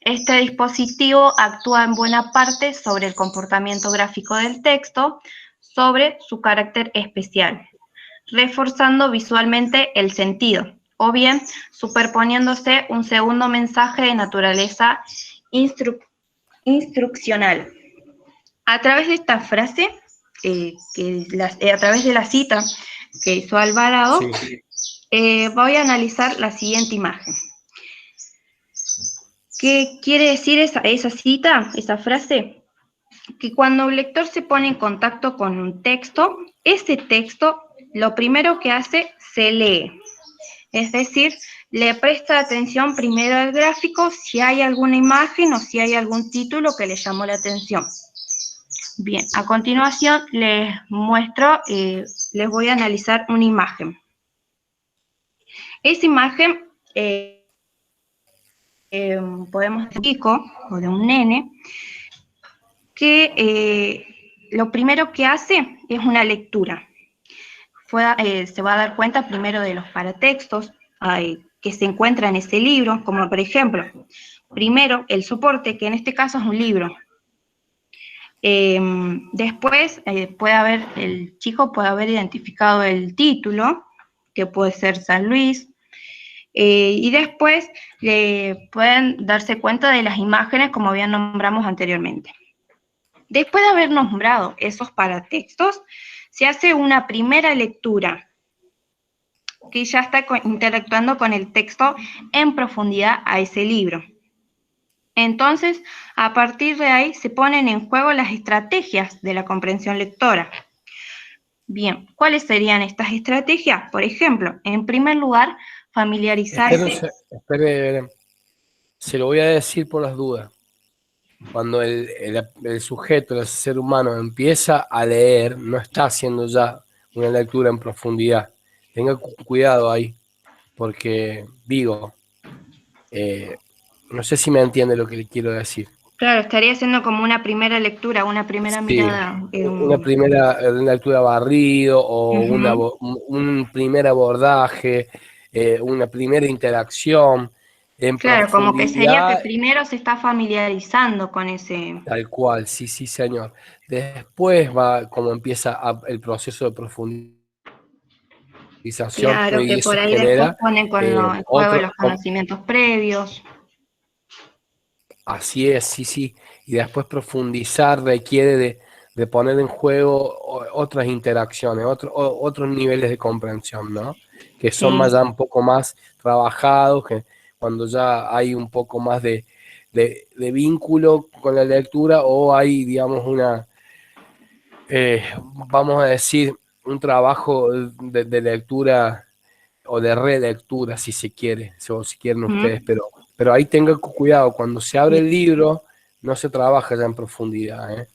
Este dispositivo actúa en buena parte sobre el comportamiento gráfico del texto, sobre su carácter especial, reforzando visualmente el sentido, o bien superponiéndose un segundo mensaje de naturaleza instruccional. A través de esta frase, a través de la cita que hizo Alvarado, Sí. voy a analizar la siguiente imagen. ¿Qué quiere decir esa cita, esa frase? Que cuando un lector se pone en contacto con un texto, ese texto lo primero que hace se lee. Es decir, le presta atención primero al gráfico si hay alguna imagen o si hay algún título que le llamó la atención. Bien, a continuación les muestro, les voy a analizar una imagen. Esa imagen podemos ver un chico o de un nene que lo primero que hace es una lectura. Se va a dar cuenta primero de los paratextos que se encuentran en ese libro, como por ejemplo, primero el soporte, que en este caso es un libro. Después el chico puede haber identificado el título, que puede ser San Luis, y después pueden darse cuenta de las imágenes como bien nombramos anteriormente. Después de haber nombrado esos paratextos, se hace una primera lectura que ya está interactuando con el texto en profundidad a ese libro. Entonces, a partir de ahí se ponen en juego las estrategias de la comprensión lectora. Bien, ¿cuáles serían estas estrategias? Por ejemplo, en primer lugar, familiarizarse. Espere, se lo voy a decir por las dudas. Cuando el sujeto, el ser humano, empieza a leer, no está haciendo ya una lectura en profundidad. Tenga cuidado ahí, porque digo, no sé si me entiende lo que le quiero decir. Claro, estaría haciendo como una primera lectura, una primera Sí, mirada. una primera lectura barrido o Uh-huh. un primer abordaje, una primera interacción. en Claro, como que sería que profundidad, primero se está familiarizando con ese... tal cual, sí, sí, señor. Después va como empieza el proceso de profundización Claro, y que por eso ahí después genera ponen en juego otro, los conocimientos previos. así es, sí, sí. Y después profundizar requiere de poner en juego otras interacciones, otros niveles de comprensión, ¿no? Que son Sí, más ya un poco más trabajados, que cuando ya hay un poco más de vínculo con la lectura o hay, digamos, vamos a decir, un trabajo de lectura o de relectura, si se quiere, o si quieren ustedes, ujú. pero ahí tengan cuidado, cuando se abre el libro, no se trabaja ya en profundidad, ¿eh?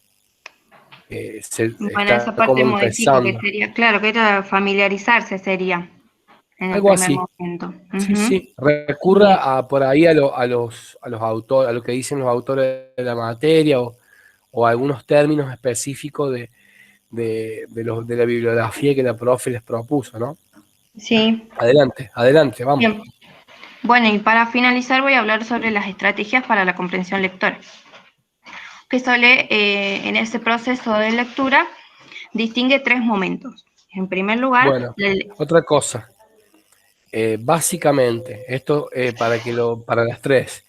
Se Bueno, está esa parte como modifico, que empezando, sería, claro, que era familiarizarse sería en el algo primer así, momento. sí, Ujú. sí, Bien, recurra por ahí a los autores, a lo que dicen los autores de la materia o algunos términos específicos de la bibliografía que la profe les propuso, ¿no? sí, Adelante, adelante, vamos. bien. Bueno, y para finalizar voy a hablar sobre las estrategias para la comprensión lectora, que suele, en ese proceso de lectura, distingue tres momentos. En primer lugar, Bueno, otra cosa. Básicamente, esto para las tres,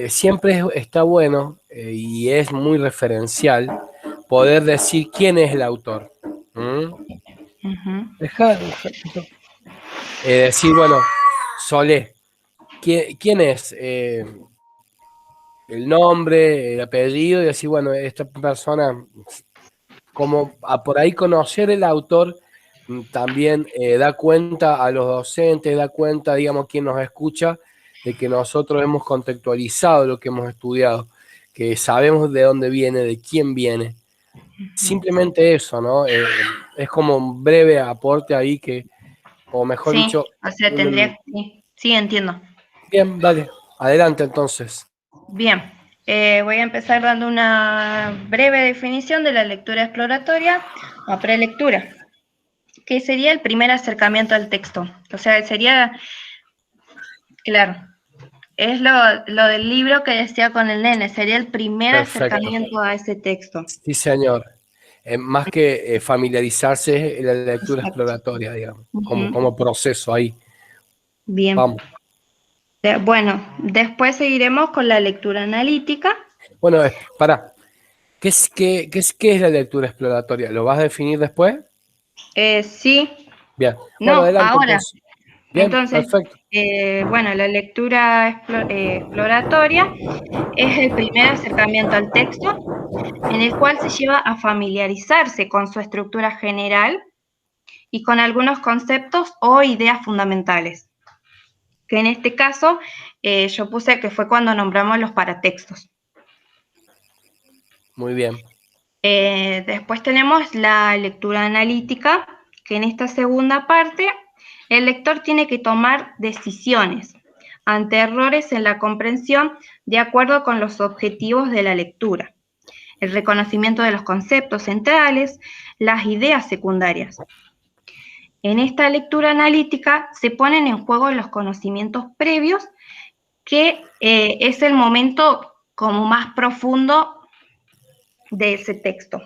siempre está bueno y es muy referencial poder decir quién es el autor. ¿Mm? ujú, Deja. Decir, bueno, Solé, ¿quién es? El nombre, el apellido, y decir, bueno, esta persona, como por ahí conocer el autor, también da cuenta a los docentes, da cuenta, digamos, quien nos escucha, de que nosotros hemos contextualizado lo que hemos estudiado, que sabemos de dónde viene, de quién viene. Simplemente eso, ¿no? Es como un breve aporte ahí que, o mejor sí, dicho, o sea, tendría, sí, sí, entiendo. bien, dale, adelante entonces. Bien, voy a empezar dando una breve definición de la lectura exploratoria o prelectura, que sería el primer acercamiento al texto. O sea, sería, claro, es lo del libro que decía con el nene, sería el primer Perfecto. acercamiento a ese texto. Sí, señor. Más que familiarizarse, la lectura Exacto. exploratoria, digamos, Ujú. como proceso ahí. Bien. Vamos. Bueno, después seguiremos con la lectura analítica. Bueno, pará. ¿Qué es la lectura exploratoria? ¿Lo vas a definir después? Sí, Bien. Bueno, no, adelante ahora. entonces. Bien, Entonces, perfecto. bueno, la lectura exploratoria es el primer acercamiento al texto en el cual se lleva a familiarizarse con su estructura general y con algunos conceptos o ideas fundamentales, que en este caso yo puse que fue cuando nombramos los paratextos. Muy bien. Después tenemos la lectura analítica, que en esta segunda parte el lector tiene que tomar decisiones ante errores en la comprensión de acuerdo con los objetivos de la lectura, el reconocimiento de los conceptos centrales, las ideas secundarias. En esta lectura analítica se ponen en juego los conocimientos previos, que es el momento como más profundo de ese texto.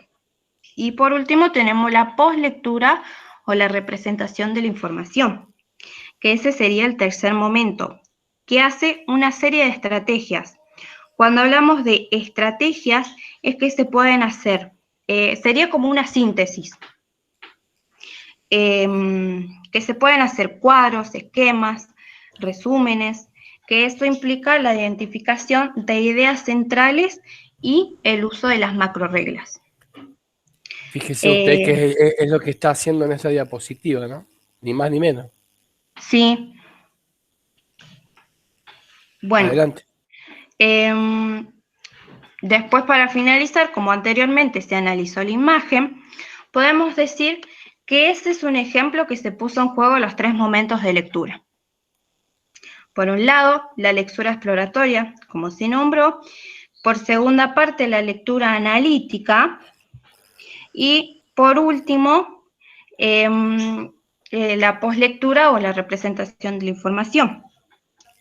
Y por último tenemos la poslectura o la representación de la información, que ese sería el tercer momento, que hace una serie de estrategias. Cuando hablamos de estrategias es que se pueden hacer, sería como una síntesis, que se pueden hacer cuadros, esquemas, resúmenes, que esto implica la identificación de ideas centrales y el uso de las macroreglas. Fíjese usted Eh, que es lo que está haciendo en esa diapositiva, ¿no? Ni más ni menos. sí, bueno, Adelante. después para finalizar, como anteriormente se analizó la imagen, podemos decir que ese es un ejemplo que se puso en juego los tres momentos de lectura. Por un lado, la lectura exploratoria, como se nombró, por segunda parte, la lectura analítica, y por último, la poslectura o la representación de la información.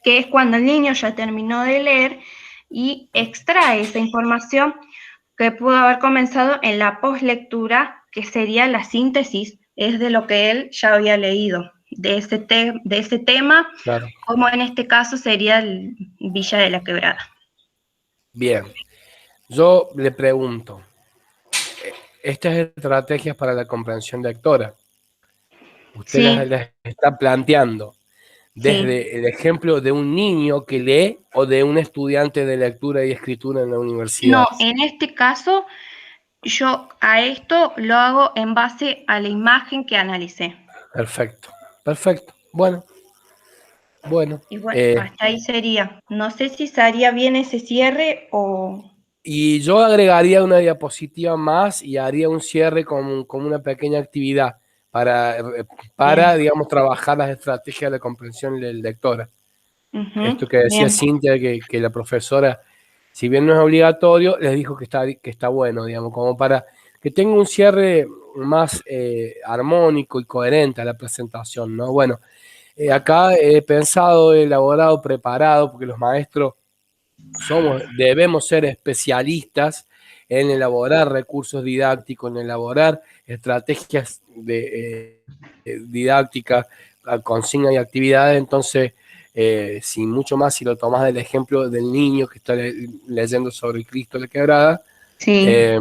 que es cuando el niño ya terminó de leer y extrae esa información que pudo haber comenzado en la postlectura, que sería la síntesis, es de lo que él ya había leído, de ese tema, Claro. como en este caso sería el Villa de la Quebrada. Bien. Yo le pregunto, estas estrategias para la comprensión lectora, usted Sí, las está planteando desde sí. el ejemplo de un niño que lee o de un estudiante de lectura y escritura en la universidad. No, en este caso, yo a esto lo hago en base a la imagen que analicé. Perfecto, perfecto. Bueno, Y bueno, eh, hasta ahí sería. No sé si se haría bien ese cierre o... y yo agregaría una diapositiva más y haría un cierre con una pequeña actividad para, Bien. digamos, trabajar las estrategias de la comprensión lectora. Ujú, Esto que decía bien. Cintia, que la profesora, si bien no es obligatorio, les dijo que está bueno, digamos, como para que tenga un cierre más armónico y coherente a la presentación, ¿no? Bueno, acá he pensado, he elaborado, preparado, porque los maestros debemos ser especialistas en elaborar recursos didácticos, en elaborar estrategias didácticas, consignas y actividades. Entonces, sin mucho más, si lo tomás del ejemplo del niño que está leyendo sobre Cristo la Quebrada, Sí, eh,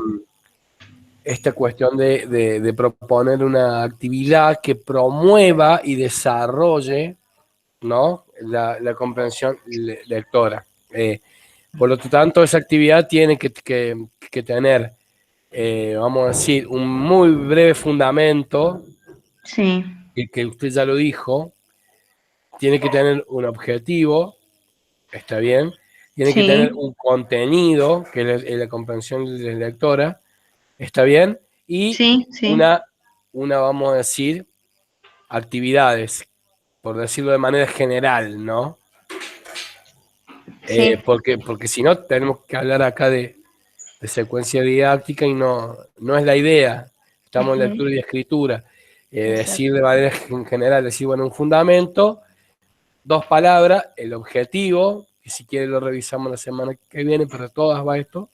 esta cuestión de proponer una actividad que promueva y desarrolle, ¿no?, la comprensión lectora. Por lo tanto, esa actividad tiene que tener, vamos a decir, un muy breve fundamento, sí, que usted ya lo dijo, tiene que tener un objetivo, está bien, tiene que tener sí, un contenido, que es la comprensión lectora, está bien, y sí, sí, una, vamos a decir, actividades, por decirlo de manera general, ¿no? sí. Porque si no, tenemos que hablar acá de secuencia didáctica y no es la idea. Estamos en Ujú, lectura y escritura. Decir exacto. de manera general, decir, bueno, un fundamento, 2 palabras, el objetivo, que si quiere lo revisamos la semana que viene, para todas va esto,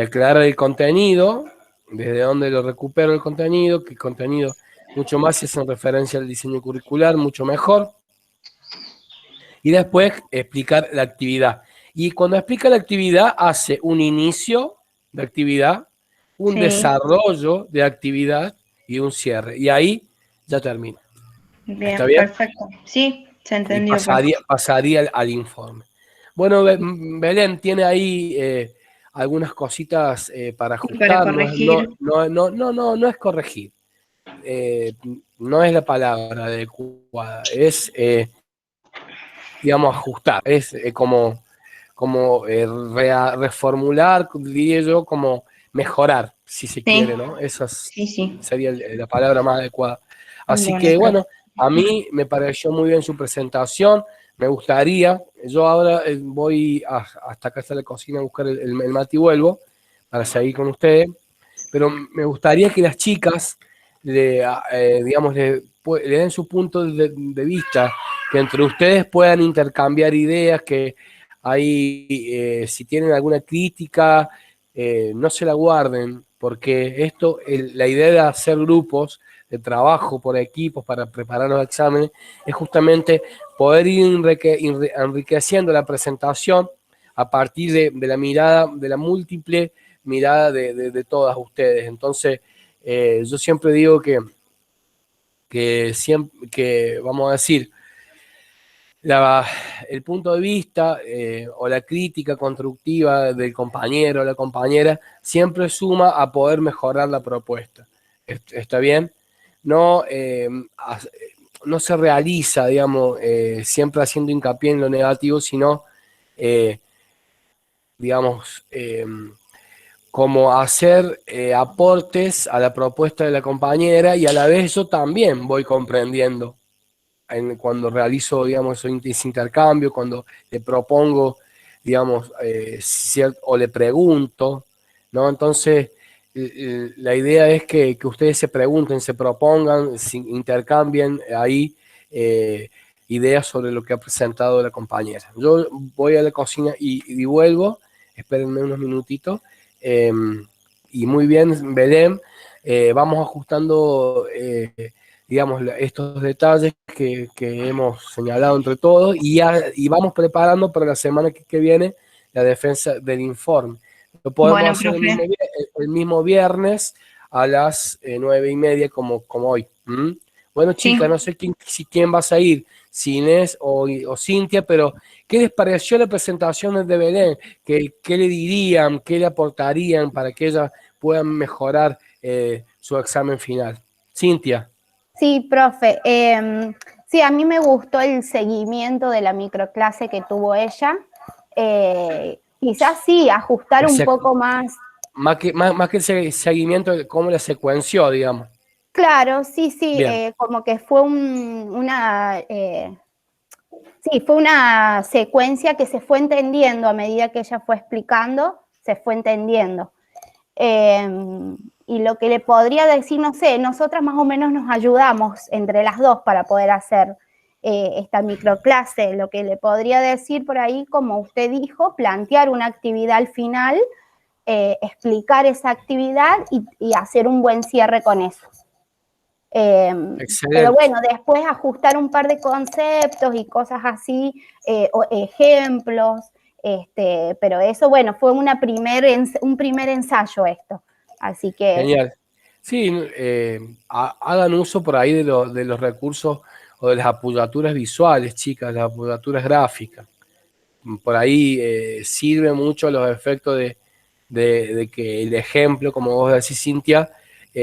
aclarar el contenido, desde dónde lo recupero el contenido, que el contenido mucho más si es en referencia al diseño curricular, mucho mejor, y después explicar la actividad. Y cuando explica la actividad, hace un inicio de actividad, un Sí, desarrollo de actividad y un cierre. Y ahí ya termina. ¿Está bien, bien? perfecto. Sí, se Y entendió, profe. pasaría al informe. Bueno, Belén tiene ahí algunas cositas para Para ajustar. corregir. No es corregir. Eh, no es la palabra adecuada. Es, digamos, ajustar. Es reformular, diría yo, como mejorar, si se Sí, quiere, ¿no? Esa sí, sí. sería la palabra más adecuada. Así Bueno, que, profe. bueno, a mí me pareció muy bien su presentación. Me gustaría, yo ahora voy hasta casa de la cocina a buscar el mate y vuelvo para seguir con ustedes, pero me gustaría que las chicas, digamos, le den su punto de vista, que entre ustedes puedan intercambiar ideas, que ahí, si tienen alguna crítica, no se la guarden, porque la idea de hacer grupos de trabajo por equipos para preparar los exámenes es justamente poder ir enriqueciendo la presentación a partir de la mirada, de la múltiple mirada de todas ustedes. Entonces, yo siempre digo que vamos a decir, el punto de vista o la crítica constructiva del compañero o la compañera siempre suma a poder mejorar la propuesta. ¿Está bien? No, no se realiza, digamos, siempre haciendo hincapié en lo negativo, sino, eh, digamos, como hacer aportes a la propuesta de la compañera, y a la vez yo también voy comprendiendo cuando realizo, digamos, ese intercambio, cuando le propongo, digamos, o le pregunto, ¿no? Entonces, la idea es que ustedes se pregunten, se propongan, intercambien ahí, eh, ideas sobre lo que ha presentado la compañera. Yo voy a la cocina y vuelvo, espérenme unos minutitos. Y muy bien, Belén, vamos ajustando, digamos, estos detalles que hemos señalado entre todos y vamos preparando para la semana que viene la defensa del informe. Lo podemos Bueno, hacer profe. el mismo viernes a las 9:30 como hoy. ¿Mm? Bueno, chicas, Sí. no sé quién vas a ir, si Inés o Cintia, pero ¿qué les pareció la presentación de Belén? ¿Qué le dirían, qué le aportarían para que ellas puedan mejorar su examen final? Cintia. Sí, profe. Sí, a mí me gustó el seguimiento de la microclase que tuvo ella. Quizás sí, ajustar un poco más. Más que el seguimiento, cómo la secuenció, digamos. Claro, sí, sí, Bien. como que fue sí, fue una secuencia que se fue entendiendo a medida que ella fue explicando, se fue entendiendo. Y lo que le podría decir, no sé, nosotras más o menos nos ayudamos entre las dos para poder hacer esta microclase. Lo que le podría decir por ahí, como usted dijo, plantear una actividad al final, explicar esa actividad y hacer un buen cierre con eso. Pero bueno, después ajustar un par de conceptos y cosas así, o ejemplos, pero eso, bueno, fue un primer ensayo esto. Así que... Genial. Sí, hagan uso por ahí de los recursos o de las apoyaturas visuales, chicas, las apoyaturas gráficas. Por ahí sirve mucho los efectos de que el ejemplo, como vos decís, Cintia,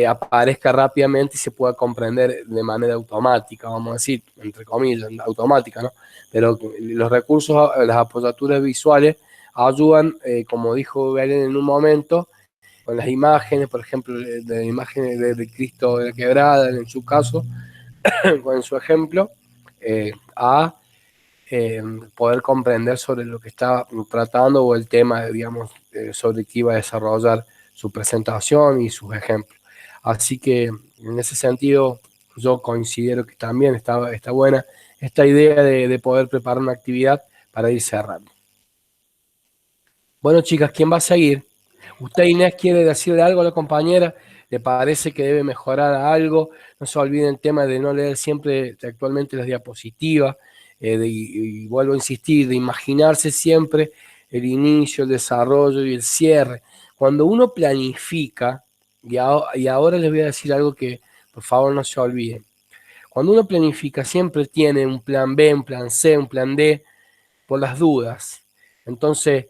aparezca rápidamente y se pueda comprender de manera automática, vamos a decir, entre comillas, automática, ¿no? Pero los recursos, las apoyaturas visuales ayudan, como dijo Belén en un momento, con las imágenes, por ejemplo, de la imagen de Cristo de la Quebrada, en su caso, en su ejemplo, a poder comprender sobre lo que está tratando o el tema, digamos, sobre que iba a desarrollar su presentación y sus ejemplos. Así que en ese sentido yo considero que también está buena esta idea de poder preparar una actividad para ir cerrando. Bueno, chicas, ¿quién va a seguir? ¿Usted, Inés, quiere decirle algo a la compañera? ¿Le parece que debe mejorar algo? No se olviden el tema de no leer siempre actualmente las diapositivas, y vuelvo a insistir, de imaginarse siempre el inicio, el desarrollo y el cierre. Cuando uno planifica, y ahora les voy a decir algo que por favor no se olviden, cuando uno planifica siempre tiene un plan B, un plan C, un plan D, por las dudas. Entonces,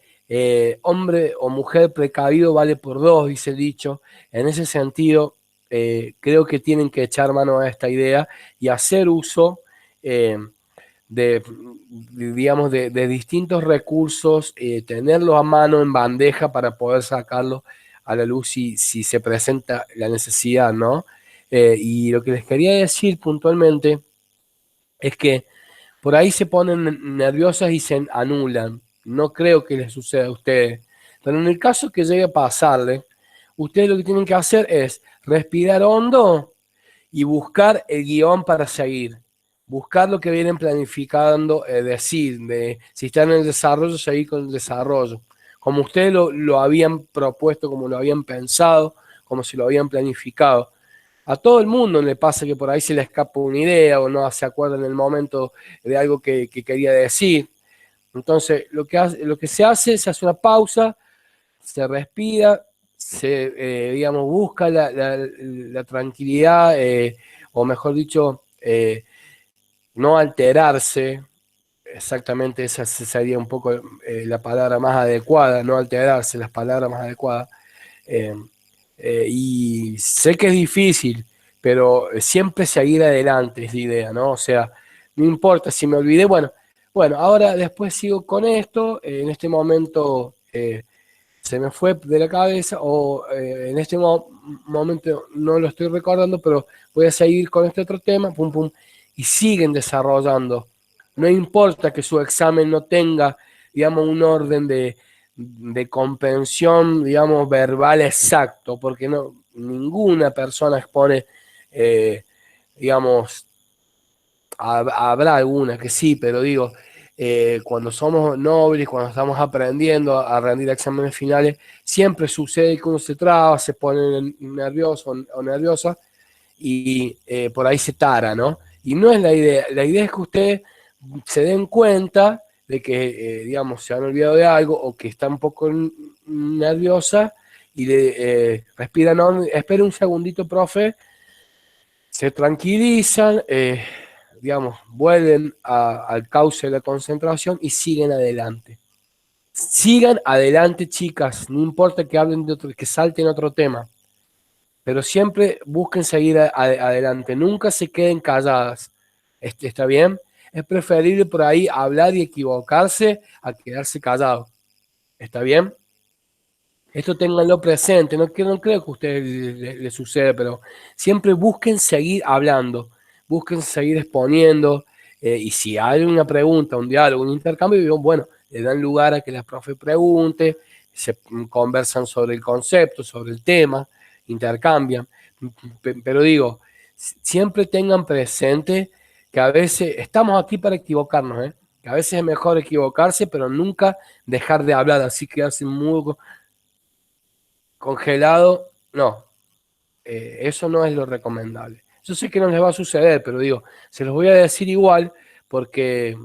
hombre o mujer precavido vale por dos, dice el dicho. En ese sentido, creo que tienen que echar mano a esta idea y hacer uso digamos, de distintos recursos, tenerlos a mano en bandeja para poder sacarlos a la luz si se presenta la necesidad, ¿no? Y lo que les quería decir puntualmente es que por ahí se ponen nerviosas y se anulan. No creo que les suceda a ustedes. Pero en el caso que llegue a pasarle, ustedes lo que tienen que hacer es respirar hondo y buscar el guión para seguir. Buscar lo que vienen planificando, decir, si están en el desarrollo, seguir con el desarrollo. Como ustedes lo habían propuesto, como lo habían pensado, como si lo habían planificado. A todo el mundo le pasa que por ahí se le escapa una idea o no se acuerda en el momento de algo que quería decir. Entonces, lo que se hace una pausa, se respira, digamos, busca la tranquilidad, o mejor dicho, no alterarse. Exactamente, esa sería un poco la palabra más adecuada, no alterarse, las palabras más adecuadas. Eh, y sé que es difícil, pero siempre seguir adelante es la idea, ¿no? O sea, no importa si me olvidé, bueno, ahora después sigo con esto, en este momento se me fue de la cabeza o en este momento no lo estoy recordando, pero voy a seguir con este otro tema, pum, pum, y siguen desarrollando. No importa que su examen no tenga, digamos, un orden de comprensión, digamos, verbal exacto, porque ninguna persona expone, digamos, habrá algunas que sí, pero digo, cuando somos nobles, cuando estamos aprendiendo a rendir exámenes finales, siempre sucede que uno se traba, se pone nervioso o nerviosa y por ahí se tara, ¿no? Y no es la idea es que ustedes se den cuenta de que, digamos, se han olvidado de algo o que está un poco nerviosa y le respiran, no, espere un segundito, profe, se tranquilizan, digamos, vuelven al cauce de la concentración y siguen adelante. Sigan adelante, chicas, no importa que hablen de otro, que salten otro tema, pero siempre busquen seguir adelante, nunca se queden calladas. ¿Está bien? Es preferible por ahí hablar y equivocarse a quedarse callado. ¿Está bien? Esto ténganlo presente, no creo que a ustedes les suceda, pero siempre busquen seguir hablando, busquen seguir exponiendo, y si hay una pregunta, un diálogo, un intercambio, bueno, le dan lugar a que la profe pregunte, se conversan sobre el concepto, sobre el tema, intercambian, pero digo, siempre tengan presente que a veces estamos aquí para equivocarnos, ¿eh? Que a veces es mejor equivocarse, pero nunca dejar de hablar, así quedarse mudo, congelado, no, eso no es lo recomendable. Yo sé que no les va a suceder, pero digo, se los voy a decir igual porque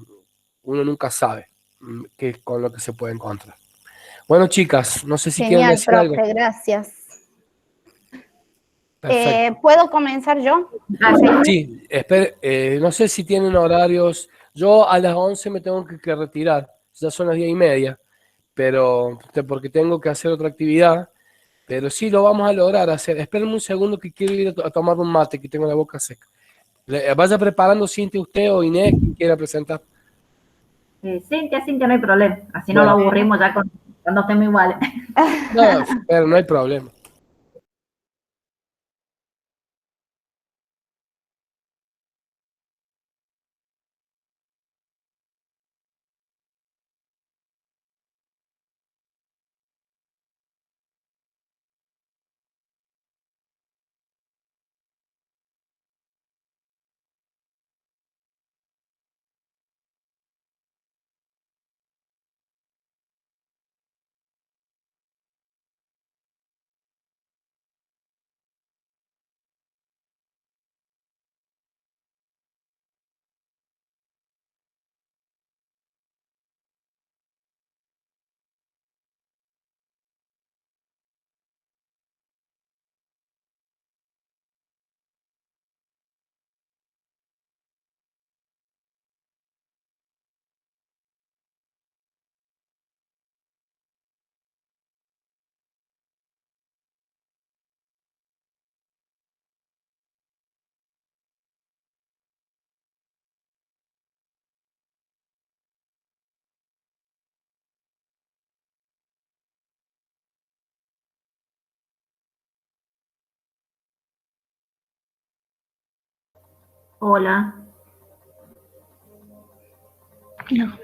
uno nunca sabe con lo que se puede encontrar. Bueno, chicas, no sé si quieren Genial, decir algo. profe, gracias. Perfecto. ¿Puedo comenzar yo a seguir? Sí, no sé si tienen horarios. Yo a las 11 me tengo que retirar, ya son las 10:30, pero porque tengo que hacer otra actividad. Pero sí lo vamos a lograr hacer. Espérenme un segundo que quiero ir a tomar un mate, que tengo la boca seca. Vaya preparando, Cintia, usted o Inés, quien quiera presentar. Cintia, no hay problema. Así no lo Bueno, aburrimos ya cuando estemos iguales. no, pero no hay problema. Hola.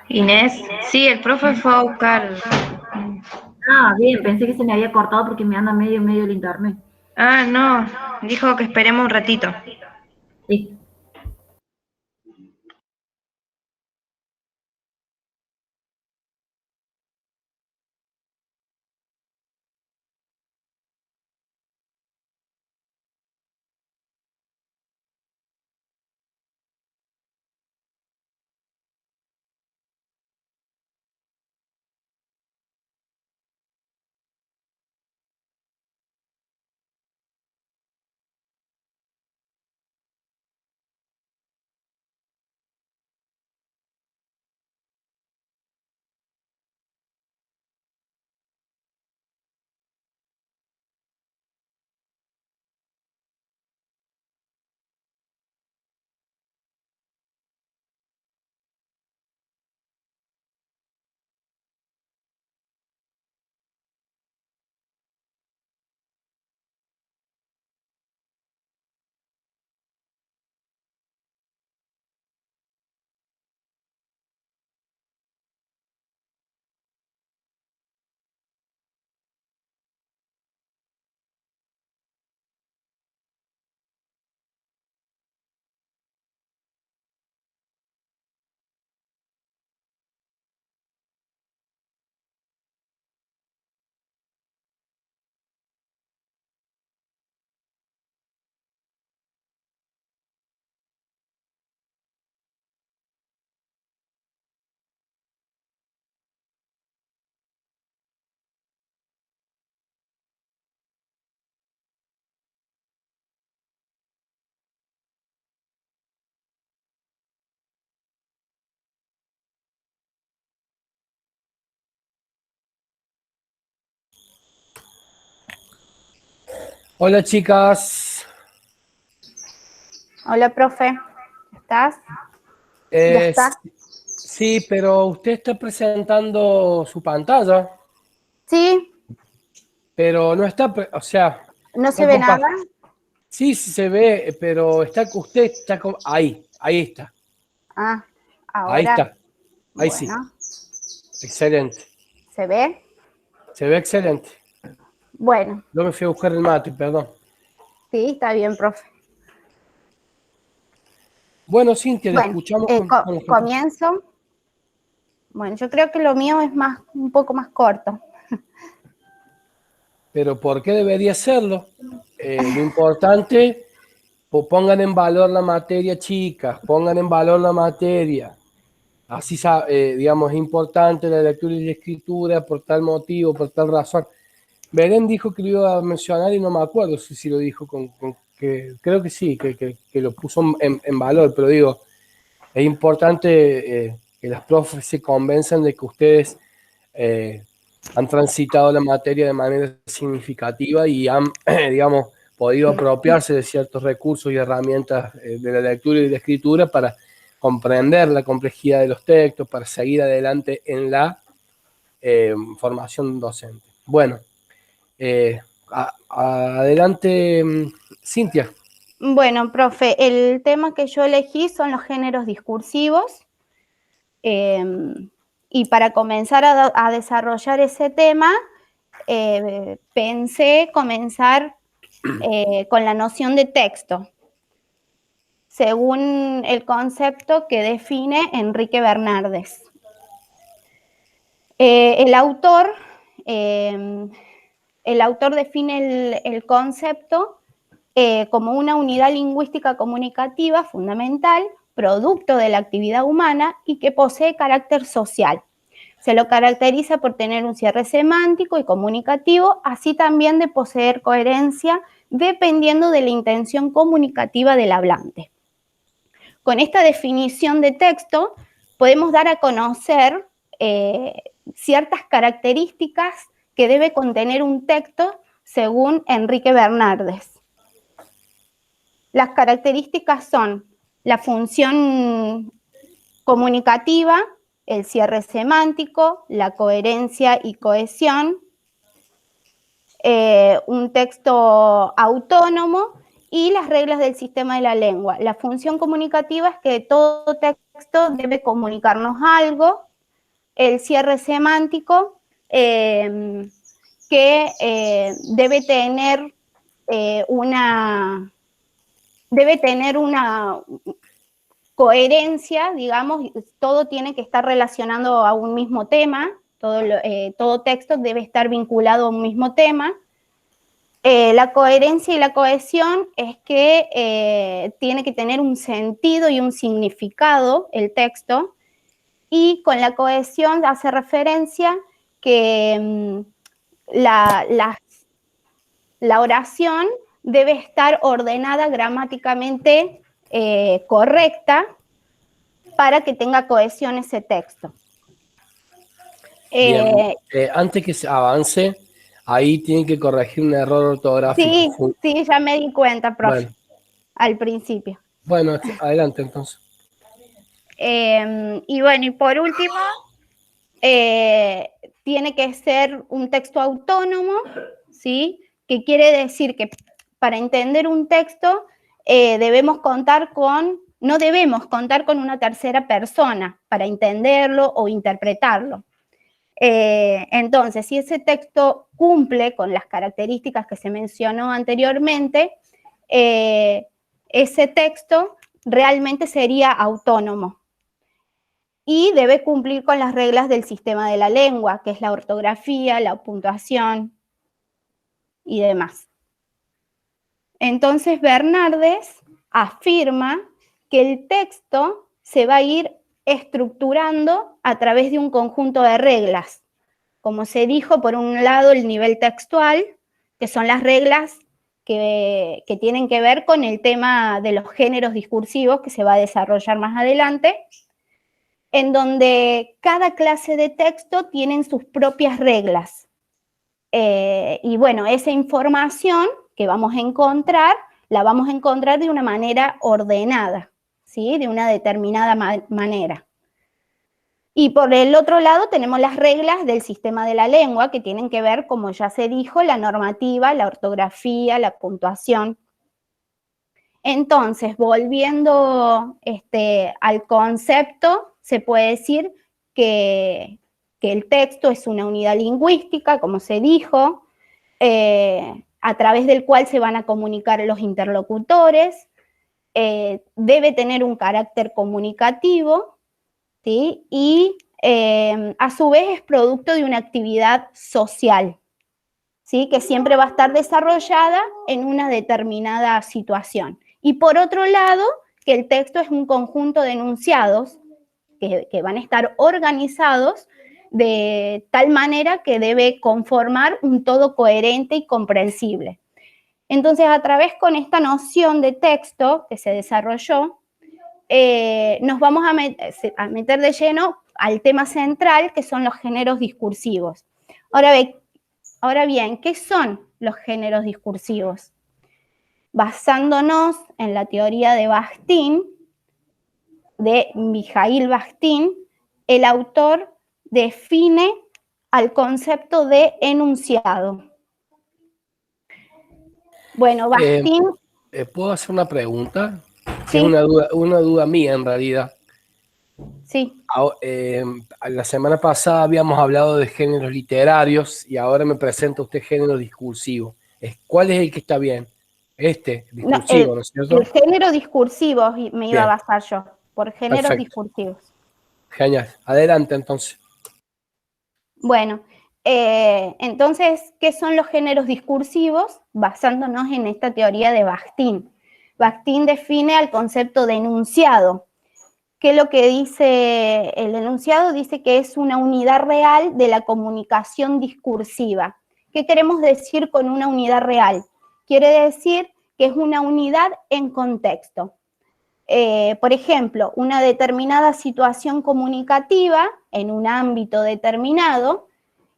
Inés, sí, el profe fue a buscar. Ah, bien, pensé que se me había cortado porque me anda medio el internet. Ah, no, dijo que esperemos un ratito. Sí. Hola chicas. Hola, profe. ¿Estás? ¿Ya Eh, está? sí, pero usted está presentando su pantalla, Sí, pero no está, o sea, no se está ve nada. Sí, sí se ve, pero usted está ahí está, Ah, ahí ahora, está, ahí sí, bueno, excelente, ¿se ve? se ve excelente. Bueno, Yo me fui a buscar el mate, perdón. sí, está bien, profe. Bueno, Cintia, le Bueno, escuchamos con los otros. comienzo. Bueno, yo creo que lo mío es un poco más corto. Pero ¿por qué debería serlo? Lo importante, pongan en valor la materia, chicas, pongan en valor la materia. Así, digamos, es importante la lectura y la escritura por tal motivo, por tal razón. Belén dijo que lo iba a mencionar y no me acuerdo si lo dijo que creo que sí, que lo puso en valor, pero digo, es importante que las profes se convenzan de que ustedes han transitado la materia de manera significativa y han, digamos, podido apropiarse de ciertos recursos y herramientas de la lectura y de la escritura para comprender la complejidad de los textos, para seguir adelante en la formación docente. Bueno, eh, adelante, Cintia. Bueno, profe, el tema que yo elegí son los géneros discursivos. Y para comenzar a desarrollar ese tema, pensé comenzar con la noción de texto, según el concepto que define Enrique Bernardes. El autor define el concepto como una unidad lingüística comunicativa fundamental, producto de la actividad humana y que posee carácter social. Se lo caracteriza por tener un cierre semántico y comunicativo, así también de poseer coherencia dependiendo de la intención comunicativa del hablante. Con esta definición de texto podemos dar a conocer ciertas características que debe contener un texto según Enrique Bernardes. Las características son la función comunicativa, el cierre semántico, la coherencia y cohesión, un texto autónomo y las reglas del sistema de la lengua. La función comunicativa es que todo texto debe comunicarnos algo, el cierre semántico que debe tener una coherencia, digamos, todo tiene que estar relacionado a un mismo tema, todo texto debe estar vinculado a un mismo tema. La coherencia y la cohesión es que tiene que tener un sentido y un significado el texto, y con la cohesión hace referencia que la oración debe estar ordenada gramáticamente correcta para que tenga cohesión ese texto. Bien, antes que se avance, ahí tienen que corregir un error ortográfico. Sí, ya me di cuenta, profe, Bueno, al principio. bueno, adelante entonces. Y bueno, y por último, tiene que ser un texto autónomo, ¿sí? Que quiere decir que para entender un texto no debemos contar con una tercera persona para entenderlo o interpretarlo. Entonces, si ese texto cumple con las características que se mencionó anteriormente, ese texto realmente sería autónomo y debe cumplir con las reglas del sistema de la lengua, que es la ortografía, la puntuación y demás. Entonces, Bernardes afirma que el texto se va a ir estructurando a través de un conjunto de reglas. Como se dijo, por un lado, el nivel textual, que son las reglas que tienen que ver con el tema de los géneros discursivos que se va a desarrollar más adelante, en donde cada clase de texto tiene sus propias reglas. Y bueno, esa información que vamos a encontrar, la vamos a encontrar de una manera ordenada, ¿sí? De una determinada manera. Y por el otro lado tenemos las reglas del sistema de la lengua que tienen que ver, como ya se dijo, la normativa, la ortografía, la puntuación. Entonces, volviendo al concepto, se puede decir que el texto es una unidad lingüística, como se dijo, a través del cual se van a comunicar los interlocutores, debe tener un carácter comunicativo, ¿sí? Y a su vez es producto de una actividad social, ¿sí? Que siempre va a estar desarrollada en una determinada situación. Y por otro lado, que el texto es un conjunto de enunciados que van a estar organizados de tal manera que debe conformar un todo coherente y comprensible. Entonces, a través con esta noción de texto que se desarrolló, nos vamos a meter de lleno al tema central, que son los géneros discursivos. Ahora bien, ¿qué son los géneros discursivos? Basándonos en la teoría de Bakhtin, de Mikhail Bakhtin, el autor define al concepto de enunciado. Bueno, Bakhtin... ¿Puedo hacer una pregunta? Sí. Es una duda mía en realidad. Sí. La semana pasada habíamos hablado de géneros literarios y ahora me presenta usted género discursivo. ¿Cuál es el que está bien? Discursivo, ¿no es cierto? El género discursivo me iba a basar yo, por géneros Perfecto. discursivos. Genial. Adelante, entonces. Bueno, entonces, ¿qué son los géneros discursivos? Basándonos en esta teoría de Bakhtin. Bakhtin define al concepto de enunciado. ¿Qué es lo que dice el enunciado? Dice que es una unidad real de la comunicación discursiva. ¿Qué queremos decir con una unidad real? Quiere decir que es una unidad en contexto. Por ejemplo, una determinada situación comunicativa en un ámbito determinado,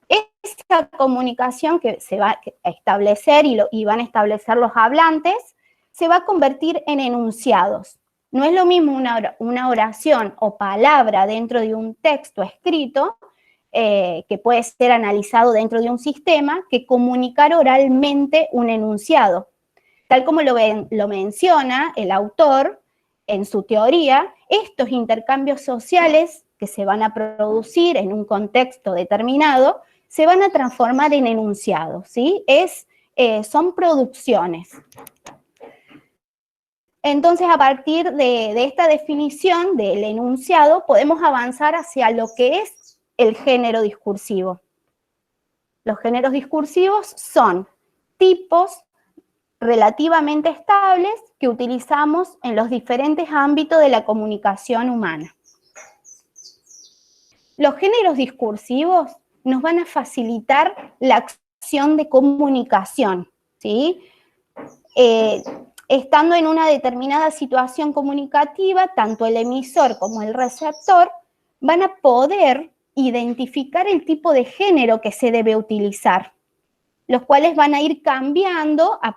esa comunicación que se va a establecer y van a establecer los hablantes, se va a convertir en enunciados. No es lo mismo una oración o palabra dentro de un texto escrito, que puede ser analizado dentro de un sistema, que comunicar oralmente un enunciado. Tal como lo menciona el autor en su teoría, estos intercambios sociales que se van a producir en un contexto determinado, se van a transformar en enunciados, ¿sí? Son producciones. Entonces, a partir de esta definición del enunciado, podemos avanzar hacia lo que es el género discursivo. Los géneros discursivos son tipos relativamente estables que utilizamos en los diferentes ámbitos de la comunicación humana. Los géneros discursivos nos van a facilitar la acción de comunicación, ¿sí? Estando en una determinada situación comunicativa, tanto el emisor como el receptor van a poder identificar el tipo de género que se debe utilizar, los cuales van a ir cambiando al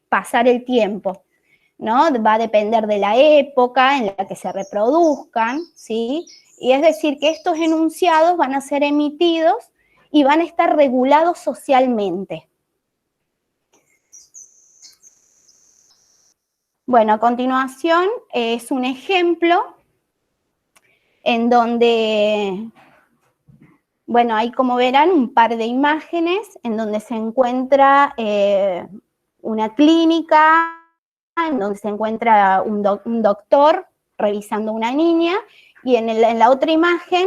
pasar el tiempo, ¿no? Va a depender de la época en la que se reproduzcan, ¿sí? Y es decir, que estos enunciados van a ser emitidos y van a estar regulados socialmente. Bueno, a continuación es un ejemplo en donde, bueno, hay, como verán, un par de imágenes en donde se encuentra una clínica, en donde se encuentra un doctor revisando a una niña, y en la otra imagen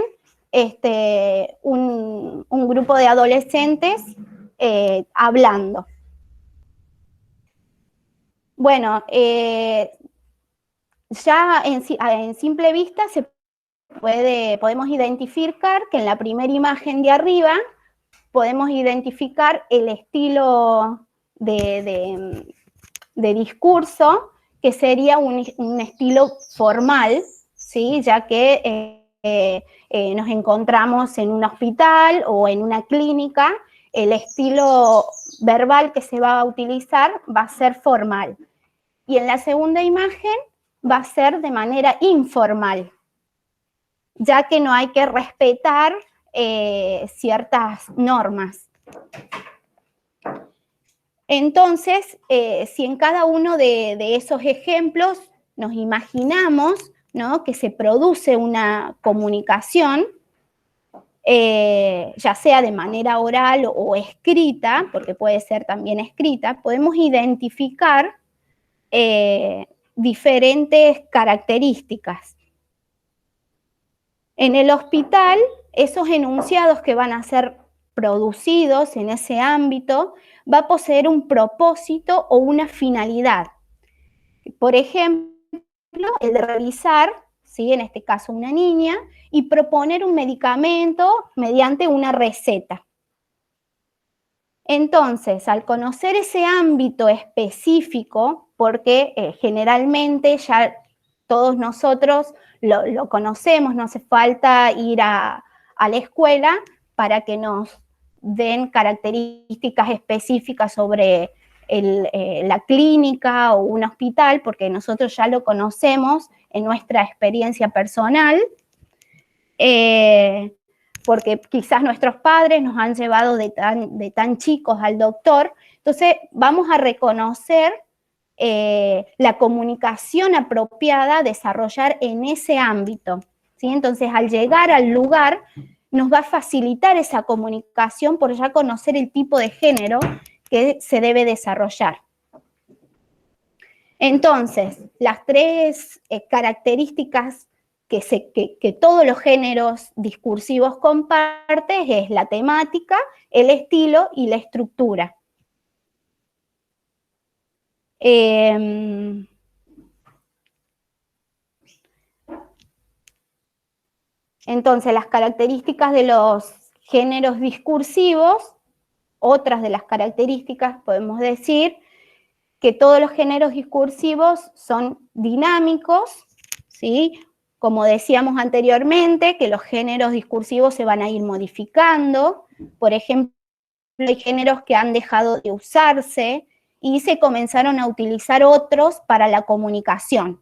un grupo de adolescentes hablando. Bueno, ya en simple vista podemos identificar que en la primera imagen de arriba podemos identificar el estilo de discurso, que sería un estilo formal, ¿sí? Ya que nos encontramos en un hospital o en una clínica el estilo verbal que se va a utilizar va a ser formal. Y en la segunda imagen va a ser de manera informal, ya que no hay que respetar ciertas normas. Entonces, si en cada uno de esos ejemplos nos imaginamos, ¿no?, que se produce una comunicación, ya sea de manera oral o escrita, porque puede ser también escrita, podemos identificar diferentes características. En el hospital, esos enunciados que van a ser producidos en ese ámbito va a poseer un propósito o una finalidad. Por ejemplo, el de revisar, ¿sí?, en este caso una niña, y proponer un medicamento mediante una receta. Entonces, al conocer ese ámbito específico, porque generalmente ya todos nosotros lo conocemos, no hace falta ir a la escuela para que nos den características específicas sobre la clínica o un hospital, porque nosotros ya lo conocemos en nuestra experiencia personal, porque quizás nuestros padres nos han llevado de tan chicos al doctor. Entonces vamos a reconocer la comunicación apropiada a desarrollar en ese ámbito, ¿sí? Entonces, al llegar al lugar, nos va a facilitar esa comunicación por ya conocer el tipo de género que se debe desarrollar. Entonces, las tres características que todos los géneros discursivos comparten es la temática, el estilo y la estructura. Entonces, las características de los géneros discursivos, otras de las características, podemos decir que todos los géneros discursivos son dinámicos, ¿sí? Como decíamos anteriormente, que los géneros discursivos se van a ir modificando. Por ejemplo, hay géneros que han dejado de usarse y se comenzaron a utilizar otros para la comunicación,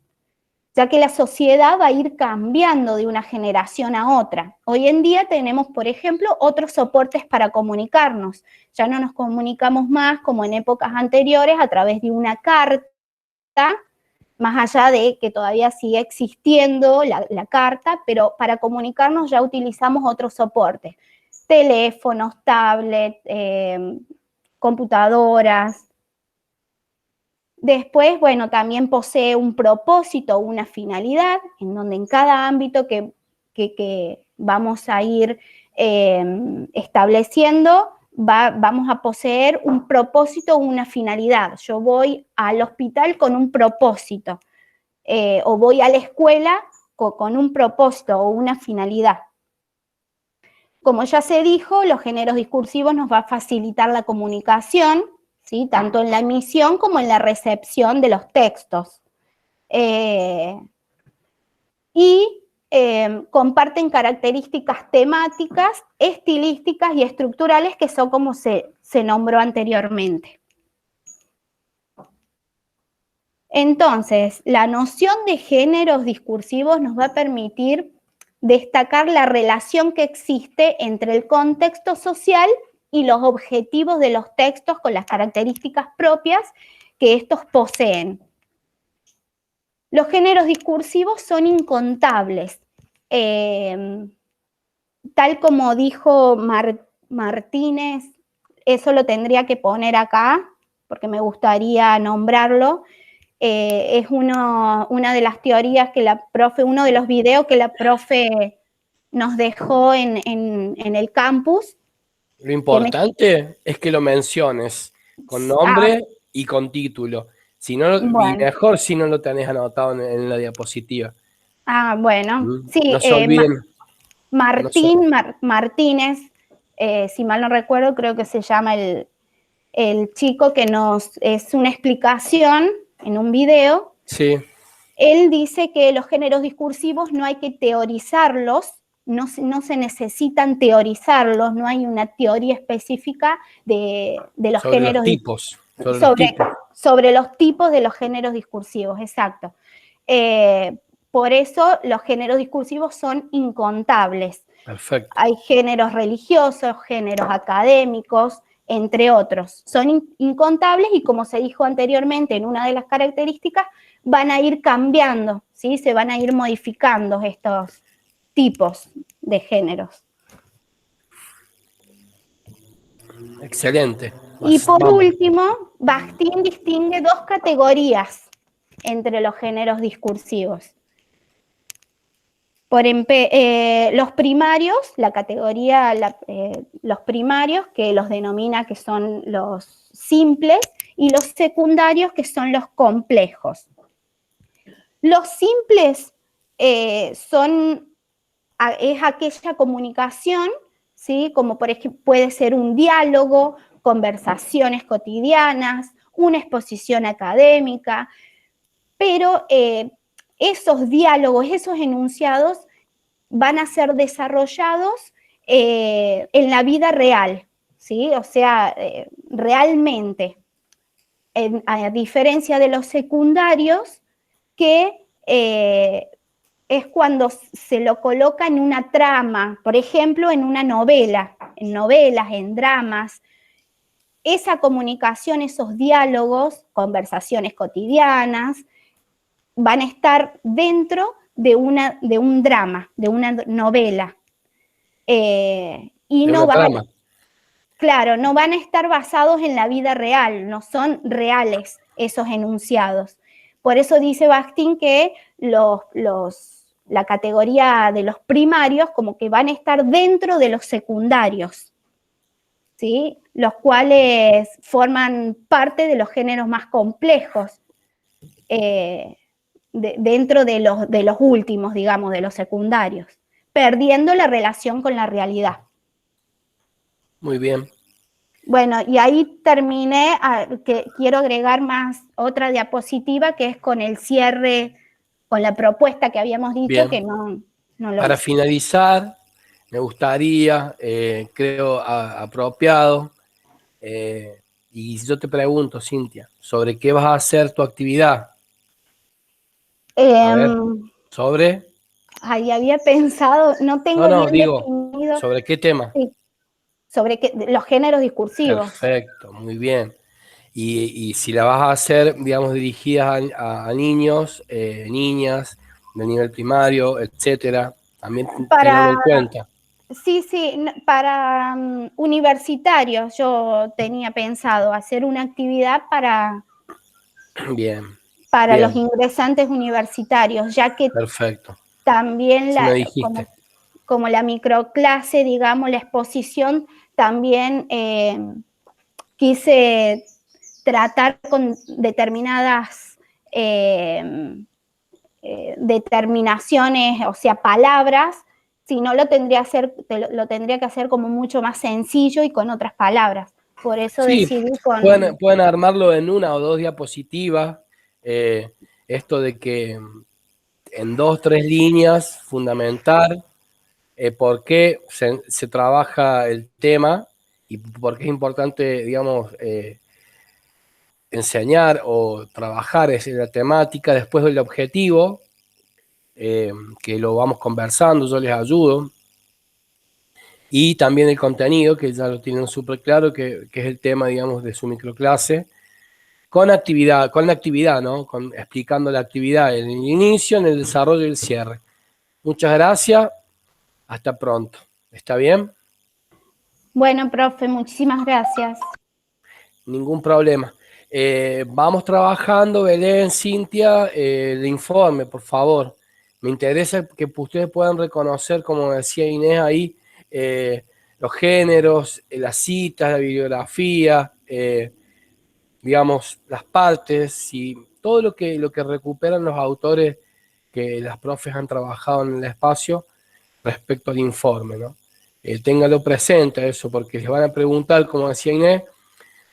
ya que la sociedad va a ir cambiando de una generación a otra. Hoy en día tenemos, por ejemplo, otros soportes para comunicarnos. Ya no nos comunicamos más, como en épocas anteriores, a través de una carta, más allá de que todavía sigue existiendo la carta, pero para comunicarnos ya utilizamos otros soportes. Teléfonos, tablets, computadoras. Después, bueno, también posee un propósito, una finalidad, en donde en cada ámbito que vamos a ir estableciendo, vamos a poseer un propósito o una finalidad. Yo voy al hospital con un propósito, o voy a la escuela con un propósito o una finalidad. Como ya se dijo, los géneros discursivos nos va a facilitar la comunicación, ¿sí?, tanto en la emisión como en la recepción de los textos. Comparten características temáticas, estilísticas y estructurales, que son como se nombró anteriormente. Entonces, la noción de géneros discursivos nos va a permitir destacar la relación que existe entre el contexto social y los objetivos de los textos con las características propias que estos poseen. Los géneros discursivos son incontables. Tal como dijo Martínez, eso lo tendría que poner acá, porque me gustaría nombrarlo. Es una de las teorías que la profe, uno de los videos que la profe nos dejó en el campus. Lo importante es que lo menciones con nombre y con título. Si no, bueno, y mejor si no lo tenés anotado en la diapositiva. Bueno, sí. No se olviden. Martínez, si mal no recuerdo, creo que se llama el chico que es una explicación en un video. Sí. Él dice que los géneros discursivos no hay que teorizarlos, no se necesitan teorizarlos, no hay una teoría específica de los sobre géneros. Los tipos, sobre los tipos. Sobre los tipos de los géneros discursivos, exacto. Por eso los géneros discursivos son incontables. Perfecto. Hay géneros religiosos, géneros académicos, entre otros. Son incontables y, como se dijo anteriormente en una de las características, van a ir cambiando, ¿sí? Se van a ir modificando estos tipos de géneros. Excelente. Y por Vamos. último, Bakhtin distingue dos categorías entre los géneros discursivos. Los primarios, la categoría, los primarios, que los denomina que son los simples, y los secundarios, que son los complejos. Los simples es aquella comunicación, ¿sí? Como por ejemplo puede ser un diálogo, conversaciones cotidianas, una exposición académica, pero esos diálogos, esos enunciados van a ser desarrollados en la vida real, ¿sí? O sea, realmente, a diferencia de los secundarios, que es cuando se lo coloca en una trama, por ejemplo, en una novela, en novelas, en dramas. Esa comunicación, esos diálogos, conversaciones cotidianas, van a estar dentro de un drama, de una novela. Y no van, claro, no van a estar basados en la vida real, no son reales esos enunciados. Por eso dice Bakhtin que la categoría de los primarios como que van a estar dentro de los secundarios, ¿sí? Los cuales forman parte de los géneros más complejos, dentro de los últimos, digamos, de los secundarios, perdiendo la relación con la realidad. Muy bien. Bueno, y ahí terminé, que quiero agregar otra diapositiva, que es con el cierre, con la propuesta que habíamos dicho, bien, que no lo Para hice. finalizar, me gustaría, creo apropiado, y yo te pregunto, Cintia, ¿sobre qué vas a hacer tu actividad? A ver, ¿sobre? Ahí había pensado, no tengo bien definido. ¿Sobre qué tema? Sí, sobre los géneros discursivos. Perfecto, muy bien. Y si la vas a hacer, digamos, dirigida a niños, niñas, de nivel primario, etcétera, también tenerlo en cuenta. Sí, para universitarios yo tenía pensado hacer una actividad para los ingresantes universitarios, ya que perfecto. también como la microclase, digamos, la exposición, también quise tratar con determinadas determinaciones, o sea, palabras. Si no, lo tendría que hacer como mucho más sencillo y con otras palabras. Por eso decidí con... Pueden armarlo en 1 o 2 diapositivas. Esto de que en 2 o 3 líneas fundamentar por qué se trabaja el tema y por qué es importante, digamos, enseñar o trabajar la temática, después del objetivo, que lo vamos conversando, yo les ayudo. Y también el contenido, que ya lo tienen súper claro, que es el tema, digamos, de su microclase, con la actividad, ¿no? Explicando la actividad en el inicio, en el desarrollo y el cierre. Muchas gracias, hasta pronto. ¿Está bien? Bueno, profe, muchísimas gracias. Ningún problema. Vamos trabajando, Belén, Cintia, el informe, por favor. Me interesa que ustedes puedan reconocer, como decía Inés ahí, los géneros, las citas, la bibliografía, digamos, las partes y todo lo que recuperan los autores que las profes han trabajado en el espacio respecto al informe, ¿no? Ténganlo presente eso, porque les van a preguntar, como decía Inés,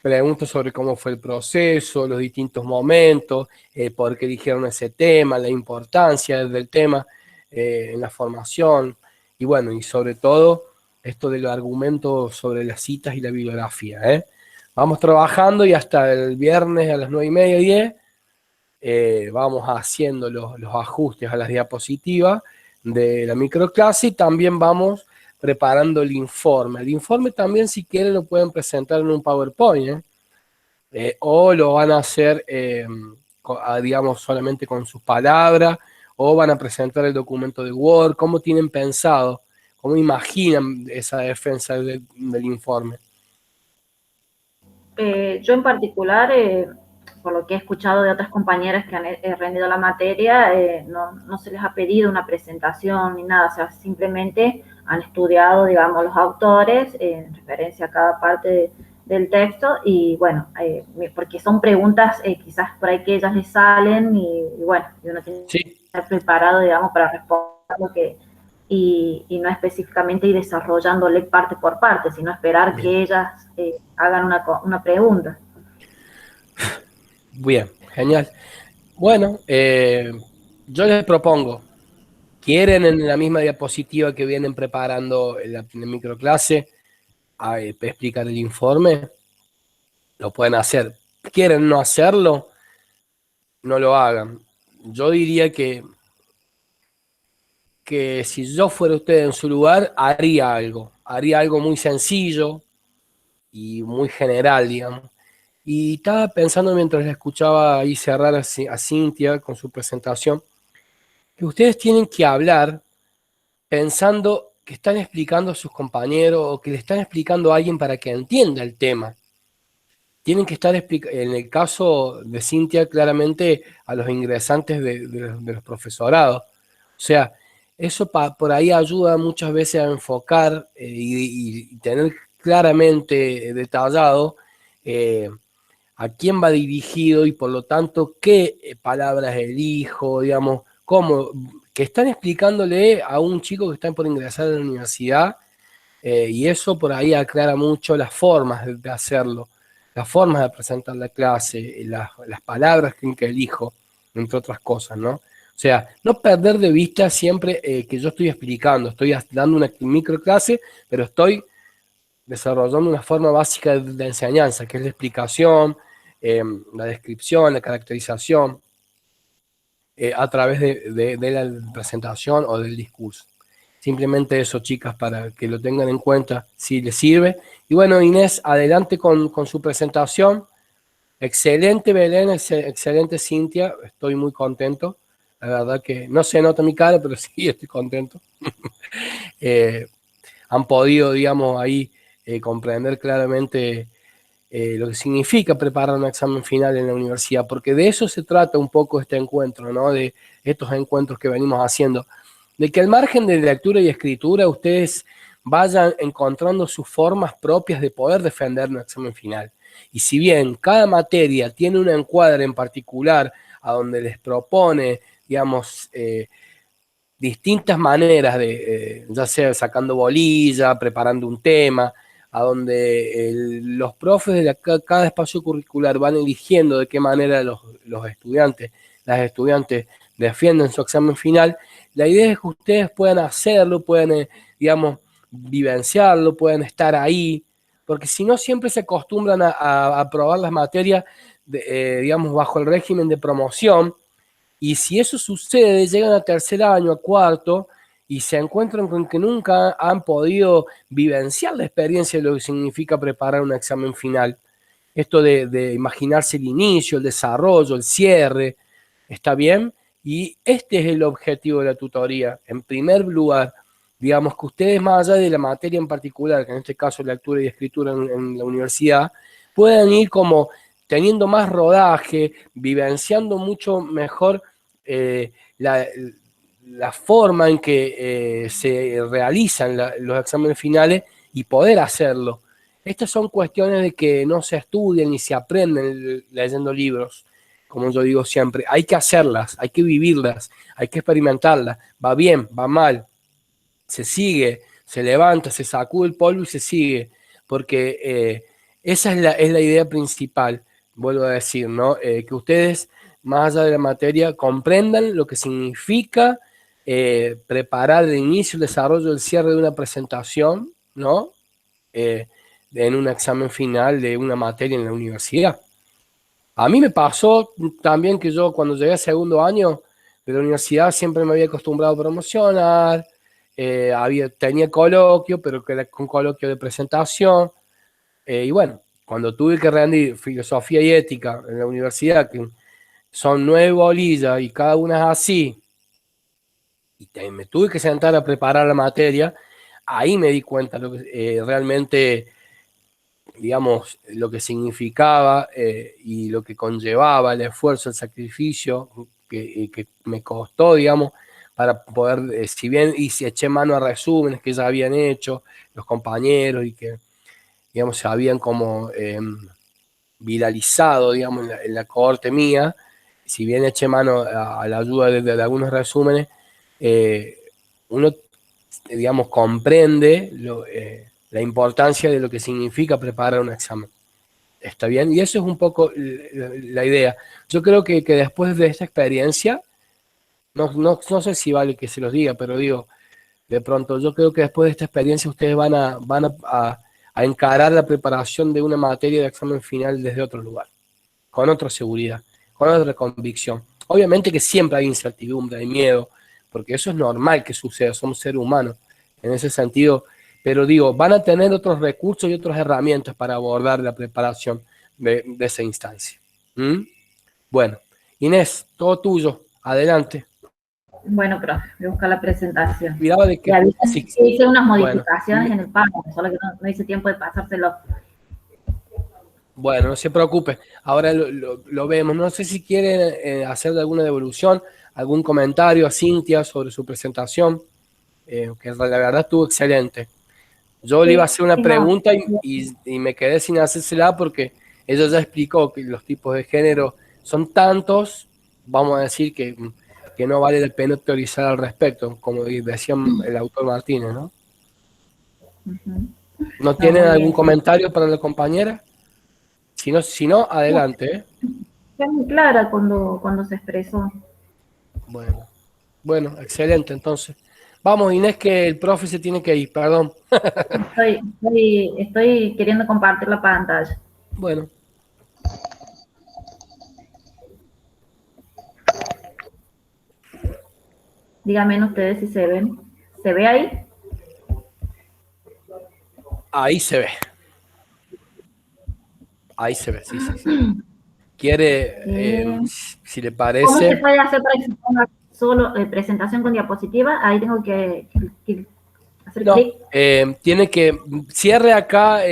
preguntas sobre cómo fue el proceso, los distintos momentos, por qué eligieron ese tema, la importancia del tema en la formación y bueno, y sobre todo esto del argumento sobre las citas y la bibliografía, ¿eh? Vamos trabajando y hasta el viernes a las 9:30, 10, vamos haciendo los ajustes a las diapositivas de la microclase y también vamos preparando el informe. El informe también, si quieren, lo pueden presentar en un PowerPoint, ¿eh? O lo van a hacer, digamos, solamente con sus palabras, o van a presentar el documento de Word. ¿Cómo tienen pensado? ¿Cómo imaginan esa defensa del informe? Yo en particular, por lo que he escuchado de otras compañeras que han rendido la materia, no se les ha pedido una presentación ni nada, o sea, simplemente han estudiado, digamos, los autores en referencia a cada parte del texto y bueno, porque son preguntas quizás por ahí que ellas les salen y bueno, y uno tiene que estar preparado, digamos, para responder lo que... Y no específicamente ir desarrollándole parte por parte, sino esperar que ellas hagan una pregunta. Bien, genial. Bueno, yo les propongo, ¿quieren en la misma diapositiva que vienen preparando en la microclase explicar el informe? Lo pueden hacer. ¿Quieren no hacerlo? No lo hagan. Yo diría que si yo fuera usted en su lugar, haría algo muy sencillo y muy general, digamos. Y estaba pensando mientras la escuchaba ahí cerrar a Cintia con su presentación, que ustedes tienen que hablar pensando que están explicando a sus compañeros o que le están explicando a alguien para que entienda el tema. Tienen que estar, en el caso de Cintia, claramente a los ingresantes de los profesorados. O sea, eso por ahí ayuda muchas veces a enfocar y tener claramente detallado a quién va dirigido y por lo tanto qué palabras elijo, digamos, cómo, que están explicándole a un chico que está por ingresar a la universidad y eso por ahí aclara mucho las formas de hacerlo, las formas de presentar la clase, las palabras que elijo, entre otras cosas, ¿no? O sea, no perder de vista siempre que yo estoy explicando, estoy dando una microclase, pero estoy desarrollando una forma básica de enseñanza, que es la explicación, la descripción, la caracterización, a través de la presentación o del discurso. Simplemente eso, chicas, para que lo tengan en cuenta, si les sirve. Y bueno, Inés, adelante con su presentación. Excelente, Belén, excelente, Cintia. Estoy muy contento. La verdad que no se nota mi cara, pero sí estoy contento. Han podido, digamos, ahí comprender claramente lo que significa preparar un examen final en la universidad, porque de eso se trata un poco este encuentro, ¿no? De estos encuentros que venimos haciendo, de que al margen de lectura y escritura ustedes vayan encontrando sus formas propias de poder defender un examen final. Y si bien cada materia tiene un encuadre en particular a donde les propone, digamos, distintas maneras de, ya sea sacando bolilla, preparando un tema, a donde los profes de cada espacio curricular van eligiendo de qué manera los estudiantes, las estudiantes defienden su examen final, la idea es que ustedes puedan hacerlo, puedan, digamos, vivenciarlo, puedan estar ahí, porque si no siempre se acostumbran a aprobar las materias, digamos, bajo el régimen de promoción, y si eso sucede, llegan a tercer año, a cuarto, y se encuentran con que nunca han podido vivenciar la experiencia de lo que significa preparar un examen final. Esto de imaginarse el inicio, el desarrollo, el cierre, ¿está bien? Y este es el objetivo de la tutoría. En primer lugar, digamos que ustedes, más allá de la materia en particular, que en este caso lectura y escritura en la universidad, puedan ir como teniendo más rodaje, vivenciando mucho mejor la forma en que se realizan los exámenes finales y poder hacerlo. Estas son cuestiones de que no se estudian ni se aprenden leyendo libros, como yo digo siempre. Hay que hacerlas, hay que vivirlas, hay que experimentarlas. Va bien, va mal, se sigue, se levanta, se sacude el polvo y se sigue, porque esa es la idea principal, vuelvo a decir, ¿no? Que ustedes, más allá de la materia, comprendan lo que significa preparar el inicio, el desarrollo, el cierre de una presentación, ¿no? En un examen final de una materia en la universidad. A mí me pasó también que yo cuando llegué a segundo año de la universidad siempre me había acostumbrado a promocionar, tenía coloquio, pero que era un coloquio de presentación. Y bueno, cuando tuve que rendir filosofía y ética en la universidad, que son 9 bolillas y cada una es así, y me tuve que sentar a preparar la materia, ahí me di cuenta lo que realmente, digamos, lo que significaba y lo que conllevaba el esfuerzo, el sacrificio que me costó, digamos, para poder, si bien hice, eché mano a resúmenes que ya habían hecho los compañeros y que, digamos, se habían como viralizado, digamos, en la cohorte mía, si bien eché mano a la ayuda de algunos resúmenes, uno, digamos, comprende la importancia de lo que significa preparar un examen. ¿Está bien? Y eso es un poco la idea. Yo creo que después de esta experiencia, no sé si vale que se los diga, pero digo, de pronto yo creo que después de esta experiencia ustedes van a encarar la preparación de una materia de examen final desde otro lugar, con otra seguridad, con otra convicción. Obviamente que siempre hay incertidumbre, hay miedo, porque eso es normal que suceda, somos seres humanos en ese sentido, pero digo, van a tener otros recursos y otras herramientas para abordar la preparación de esa instancia. ¿Mm? Bueno, Inés, todo tuyo, adelante. Bueno, profe, voy a buscar la presentación. Cuidado de que... Y avísame Sí, que hice unas bueno, modificaciones en el PowerPoint, solo que no hice tiempo de pasárselo. bueno, no se preocupe, ahora lo vemos. No sé si quieren hacer alguna devolución, algún comentario a Cintia sobre su presentación, que la verdad estuvo excelente. Yo le iba a hacer una pregunta y me quedé sin hacérsela porque ella ya explicó que los tipos de género son tantos, vamos a decir que no vale la pena teorizar al respecto, como decía el autor Martínez, ¿no? ¿No tienen algún comentario para la compañera? Si no, adelante, ¿eh? Fue muy clara cuando se expresó. Bueno, excelente, entonces. Vamos, Inés, que el profe se tiene que ir, perdón. Estoy queriendo compartir la pantalla. Bueno. Díganme ustedes si se ven. ¿Se ve ahí? Ahí se ve. Ahí se ve, sí. Quiere, si le parece... ¿Cómo se puede hacer para que se ponga solo presentación con diapositiva? Ahí tengo que hacer clic. Tiene que... Cierre acá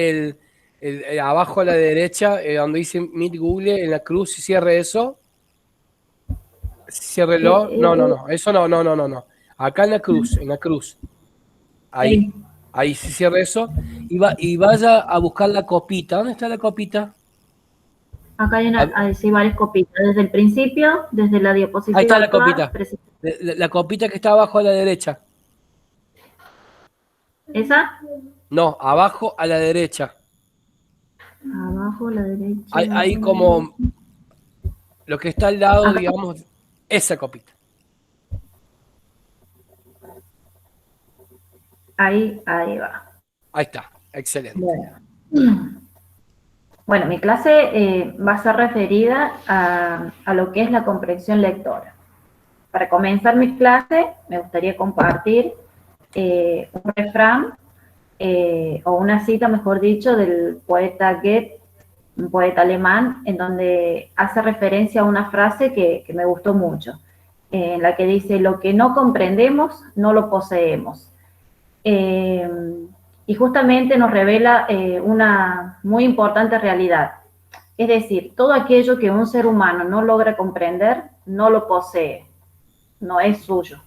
abajo a la derecha, donde dice Meet Google, en la cruz, y cierre eso. Ciérrelo. No. Eso no. Acá en la cruz. Ahí sí cierre eso. Y vaya a buscar la copita. ¿Dónde está la copita? Acá hay sí, varias copitas. Desde el principio, desde la diapositiva. Ahí está la copita. La copita que está abajo a la derecha. ¿Esa? No, abajo a la derecha. Abajo a la derecha. Hay como lo que está al lado, digamos, esa copita. Ahí va. Ahí está, excelente. Bueno, mi clase va a ser referida a lo que es la comprensión lectora. Para comenzar mi clase, me gustaría compartir un refrán o una cita, mejor dicho, del poeta Goethe, un poeta alemán, en donde hace referencia a una frase que me gustó mucho, en la que dice: lo que no comprendemos, no lo poseemos. Y justamente nos revela una muy importante realidad. Es decir, todo aquello que un ser humano no logra comprender, no lo posee, no es suyo.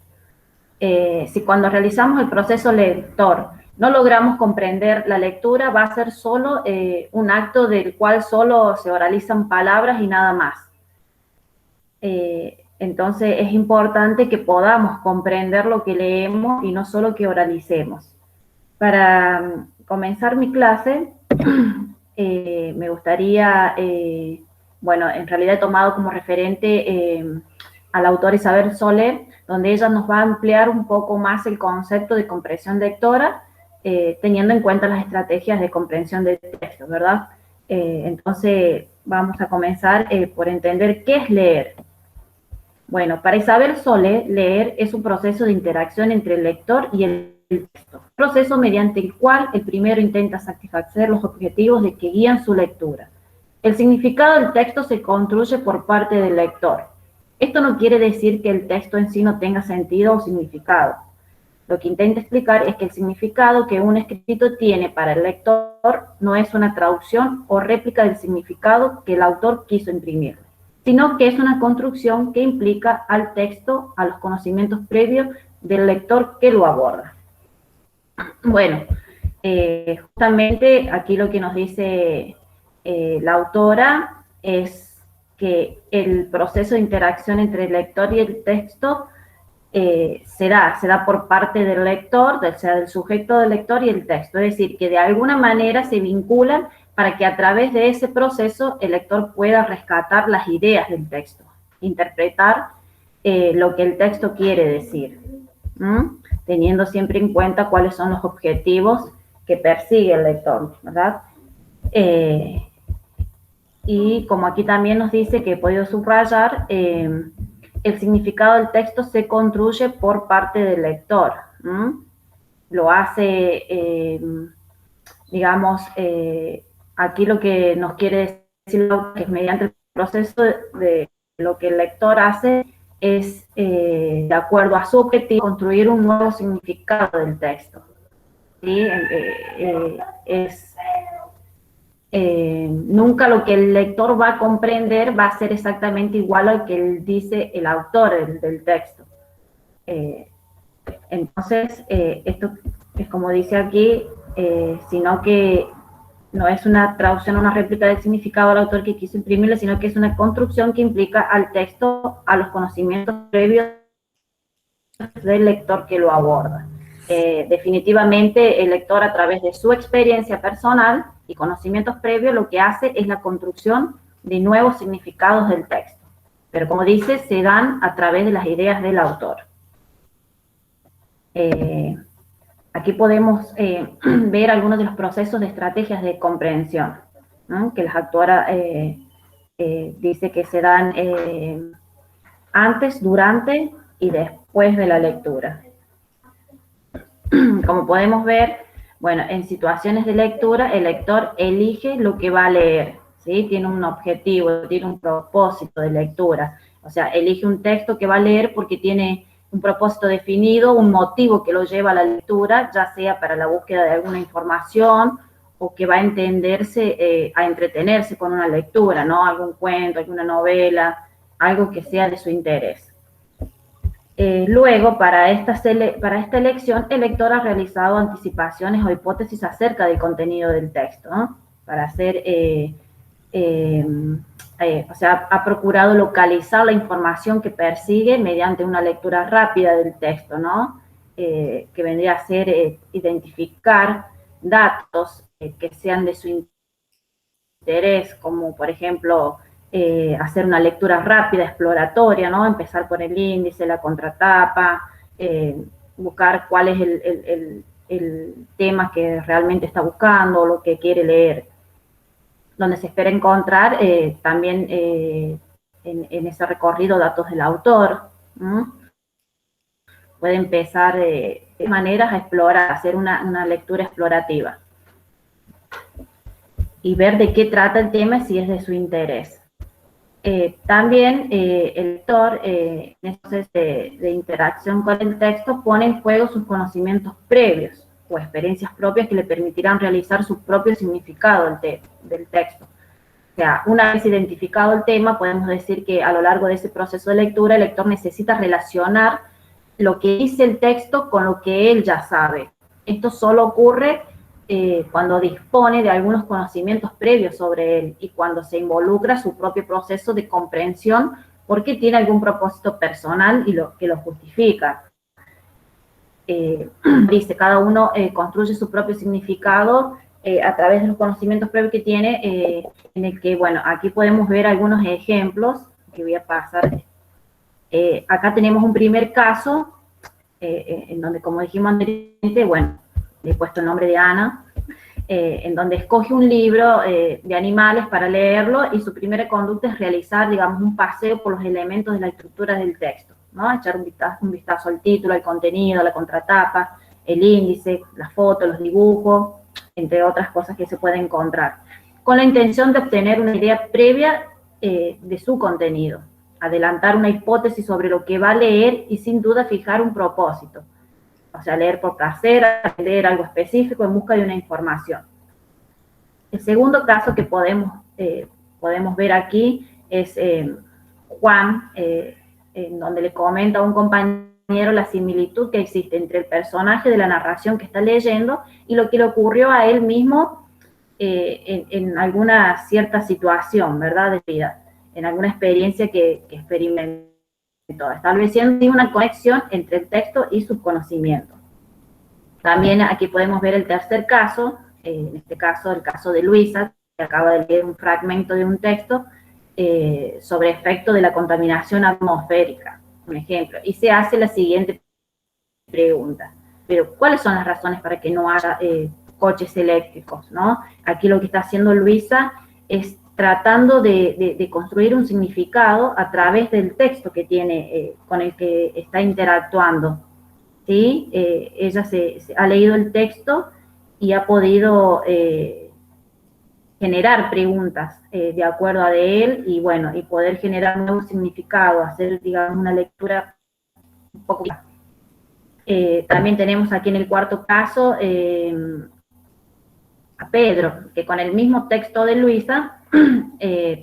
Si cuando realizamos el proceso lector no logramos comprender la lectura, va a ser solo un acto del cual solo se oralizan palabras y nada más. Entonces es importante que podamos comprender lo que leemos y no solo que oralicemos. Para comenzar mi clase, me gustaría, bueno, en realidad he tomado como referente al autor Isabel Soler, donde ella nos va a ampliar un poco más el concepto de comprensión lectora, teniendo en cuenta las estrategias de comprensión del texto, ¿verdad? Entonces, vamos a comenzar por entender qué es leer. Bueno, para Isabel Solé, leer es un proceso de interacción entre el lector y el texto, un proceso mediante el cual el primero intenta satisfacer los objetivos de que guían su lectura. El significado del texto se construye por parte del lector. Esto no quiere decir que el texto en sí no tenga sentido o significado. Lo que intenta explicar es que el significado que un escrito tiene para el lector no es una traducción o réplica del significado que el autor quiso imprimir, sino que es una construcción que implica al texto, a los conocimientos previos del lector que lo aborda. Bueno, justamente aquí lo que nos dice la autora es que el proceso de interacción entre el lector y el texto se da por parte del lector, o sea, del sujeto del lector y el texto, es decir, que de alguna manera se vinculan para que a través de ese proceso el lector pueda rescatar las ideas del texto, interpretar lo que el texto quiere decir, teniendo siempre en cuenta cuáles son los objetivos que persigue el lector, ¿verdad? Y como aquí también nos dice, que he podido subrayar, el significado del texto se construye por parte del lector. Lo hace, digamos, aquí lo que nos quiere decir que es mediante el proceso de lo que el lector hace es, de acuerdo a su objetivo, construir un nuevo significado del texto. ¿Sí? Nunca lo que el lector va a comprender va a ser exactamente igual al que dice el autor del texto. Entonces, esto es como dice aquí, sino que no es una traducción o una réplica del significado del autor que quiso imprimirle, sino que es una construcción que implica al texto, a los conocimientos previos del lector que lo aborda. Definitivamente el lector, a través de su experiencia personal y conocimientos previos, lo que hace es la construcción de nuevos significados del texto. Pero como dice, se dan a través de las ideas del autor. Aquí podemos ver algunos de los procesos de estrategias de comprensión, ¿no? Que la autora dice que se dan antes, durante y después de la lectura. Como podemos ver, bueno, en situaciones de lectura, el lector elige lo que va a leer, ¿sí? Tiene un objetivo, tiene un propósito de lectura. O sea, elige un texto que va a leer porque tiene un propósito definido, un motivo que lo lleva a la lectura, ya sea para la búsqueda de alguna información o que va a entenderse, a entretenerse con una lectura, ¿no? Algún cuento, alguna novela, algo que sea de su interés. Luego, para esta elección, el lector ha realizado anticipaciones o hipótesis acerca del contenido del texto, ¿no? Para hacer, o sea, ha procurado localizar la información que persigue mediante una lectura rápida del texto, ¿no? Que vendría a ser identificar datos que sean de su interés, como por ejemplo, hacer una lectura rápida, exploratoria, ¿no? Empezar por el índice, la contratapa, buscar cuál es el tema que realmente está buscando o lo que quiere leer. Donde se espera encontrar también en ese recorrido datos del autor. Puede empezar de maneras a explorar, a hacer una lectura explorativa y ver de qué trata el tema si es de su interés. También el lector, en estos de interacción con el texto, pone en juego sus conocimientos previos o experiencias propias que le permitirán realizar su propio significado del texto. O sea, una vez identificado el tema, podemos decir que a lo largo de ese proceso de lectura, el lector necesita relacionar lo que dice el texto con lo que él ya sabe. Esto solo ocurre cuando dispone de algunos conocimientos previos sobre él y cuando se involucra su propio proceso de comprensión porque tiene algún propósito personal y que lo justifica. Dice, cada uno construye su propio significado a través de los conocimientos previos que tiene, en el que, bueno, aquí podemos ver algunos ejemplos que voy a pasar Acá tenemos un primer caso, en donde, como dijimos anteriormente, bueno, le he puesto el nombre de Ana, en donde escoge un libro de animales para leerlo, y su primera conducta es realizar, digamos, un paseo por los elementos de la estructura del texto, ¿no? Echar un vistazo al título, al contenido, a la contratapa, el índice, las fotos, los dibujos, entre otras cosas que se puede encontrar, con la intención de obtener una idea previa de su contenido, adelantar una hipótesis sobre lo que va a leer y sin duda fijar un propósito. O sea, leer por placer, leer algo específico en busca de una información. El segundo caso que podemos ver aquí es Juan, en donde le comenta a un compañero la similitud que existe entre el personaje de la narración que está leyendo y lo que le ocurrió a él mismo en alguna cierta situación, ¿verdad?, de vida, en alguna experiencia que experimentó, estableciendo una conexión entre el texto y sus conocimientos. También aquí podemos ver el tercer caso, en este caso el caso de Luisa, que acaba de leer un fragmento de un texto sobre efecto de la contaminación atmosférica, un ejemplo, y se hace la siguiente pregunta: pero ¿cuáles son las razones para que no haya coches eléctricos, ¿no? Aquí lo que está haciendo Luisa es tratando de construir un significado a través del texto que tiene, con el que está interactuando, ¿sí? Ella se ha leído el texto y ha podido generar preguntas de acuerdo a de él, y bueno, y poder generar un nuevo significado, hacer, digamos, una lectura un poco más. También tenemos aquí en el cuarto caso a Pedro, que con el mismo texto de Luisa,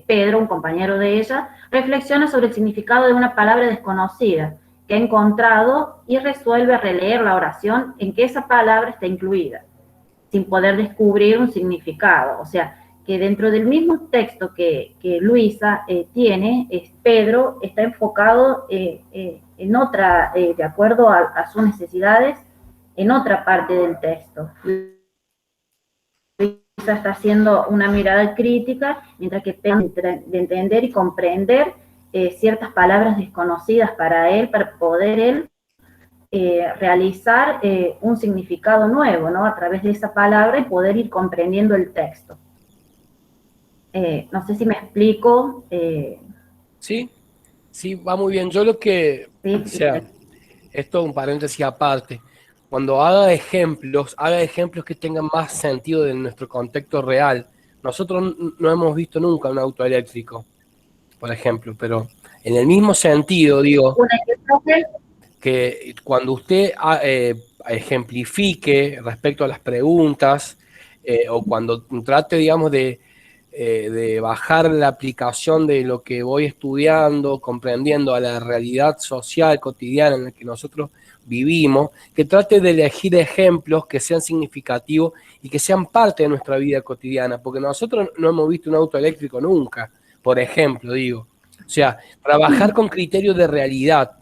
Pedro, un compañero de ella, reflexiona sobre el significado de una palabra desconocida que ha encontrado y resuelve releer la oración en que esa palabra está incluida, sin poder descubrir un significado. O sea, que dentro del mismo texto que Luisa tiene, Pedro está enfocado en otra, de acuerdo a sus necesidades, en otra parte del texto. Luisa está haciendo una mirada crítica, mientras que Pedro de entender y comprender ciertas palabras desconocidas para él, para poder él realizar un significado nuevo, ¿no?, a través de esa palabra, y poder ir comprendiendo el texto. No sé si me explico. Sí, sí, va muy bien. Yo lo que, Sí, o sea, esto es un paréntesis aparte. Cuando haga ejemplos que tengan más sentido de nuestro contexto real. Nosotros no hemos visto nunca un auto eléctrico, por ejemplo, pero en el mismo sentido, digo, un ejemplo que cuando usted ejemplifique respecto a las preguntas, o cuando trate, digamos, de bajar la aplicación de lo que voy estudiando, comprendiendo a la realidad social cotidiana en la que nosotros vivimos, que trate de elegir ejemplos que sean significativos y que sean parte de nuestra vida cotidiana, porque nosotros no hemos visto un auto eléctrico nunca, por ejemplo, digo. O sea, trabajar con criterios de realidad,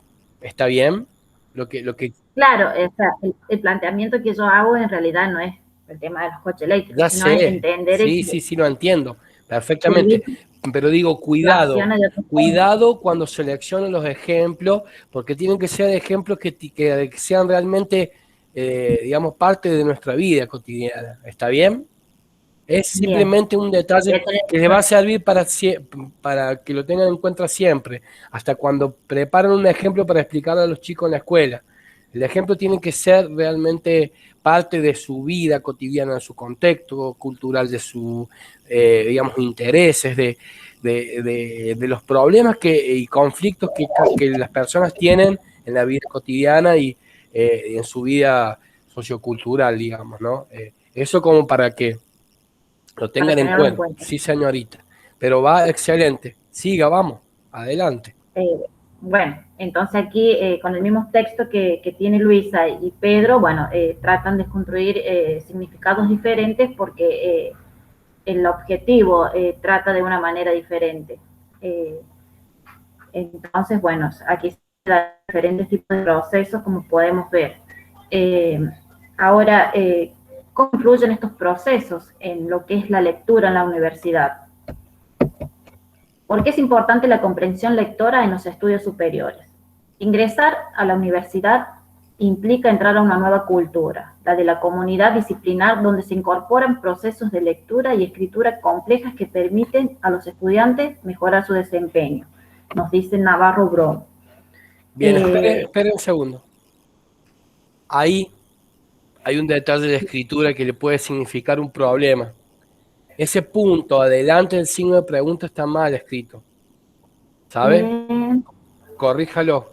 ¿está bien? Lo que Claro, o sea, el planteamiento que yo hago en realidad no es el tema de los coches eléctricos, ya sino es sé, entender sí, lo entiendo perfectamente, pero digo, cuidado, situaciones de otros cuidado cuando seleccionen los ejemplos, porque tienen que ser ejemplos que sean realmente, digamos, parte de nuestra vida cotidiana, ¿está bien? Es Bien. simplemente un detalle que les va a servir para que lo tengan en cuenta siempre, hasta cuando preparan un ejemplo para explicarle a los chicos en la escuela. El ejemplo tiene que ser realmente parte de su vida cotidiana, de su contexto cultural, de sus, digamos, intereses, de los problemas y conflictos que las personas tienen en la vida cotidiana y en su vida sociocultural, digamos, ¿no? Eso como para que lo para tengan en tenerlo en cuenta. cuenta. Sí, señorita. Pero va excelente. Siga, vamos. Adelante. Bueno, entonces aquí con el mismo texto que tiene Luisa y Pedro, bueno, tratan de construir significados diferentes porque el objetivo trata de una manera diferente. Entonces, bueno, aquí se dan diferentes tipos de procesos, como podemos ver. Ahora, ¿cómo influyen estos procesos en lo que es la lectura en la universidad? ¿Por qué es importante la comprensión lectora en los estudios superiores? Ingresar a la universidad implica entrar a una nueva cultura, la de la comunidad disciplinar, donde se incorporan procesos de lectura y escritura complejas que permiten a los estudiantes mejorar su desempeño, nos dice Navarro Brom. Bien, espere un segundo. Ahí hay un detalle de escritura que le puede significar un problema. Ese punto adelante del signo de pregunta está mal escrito. ¿Sabe? Corríjalo.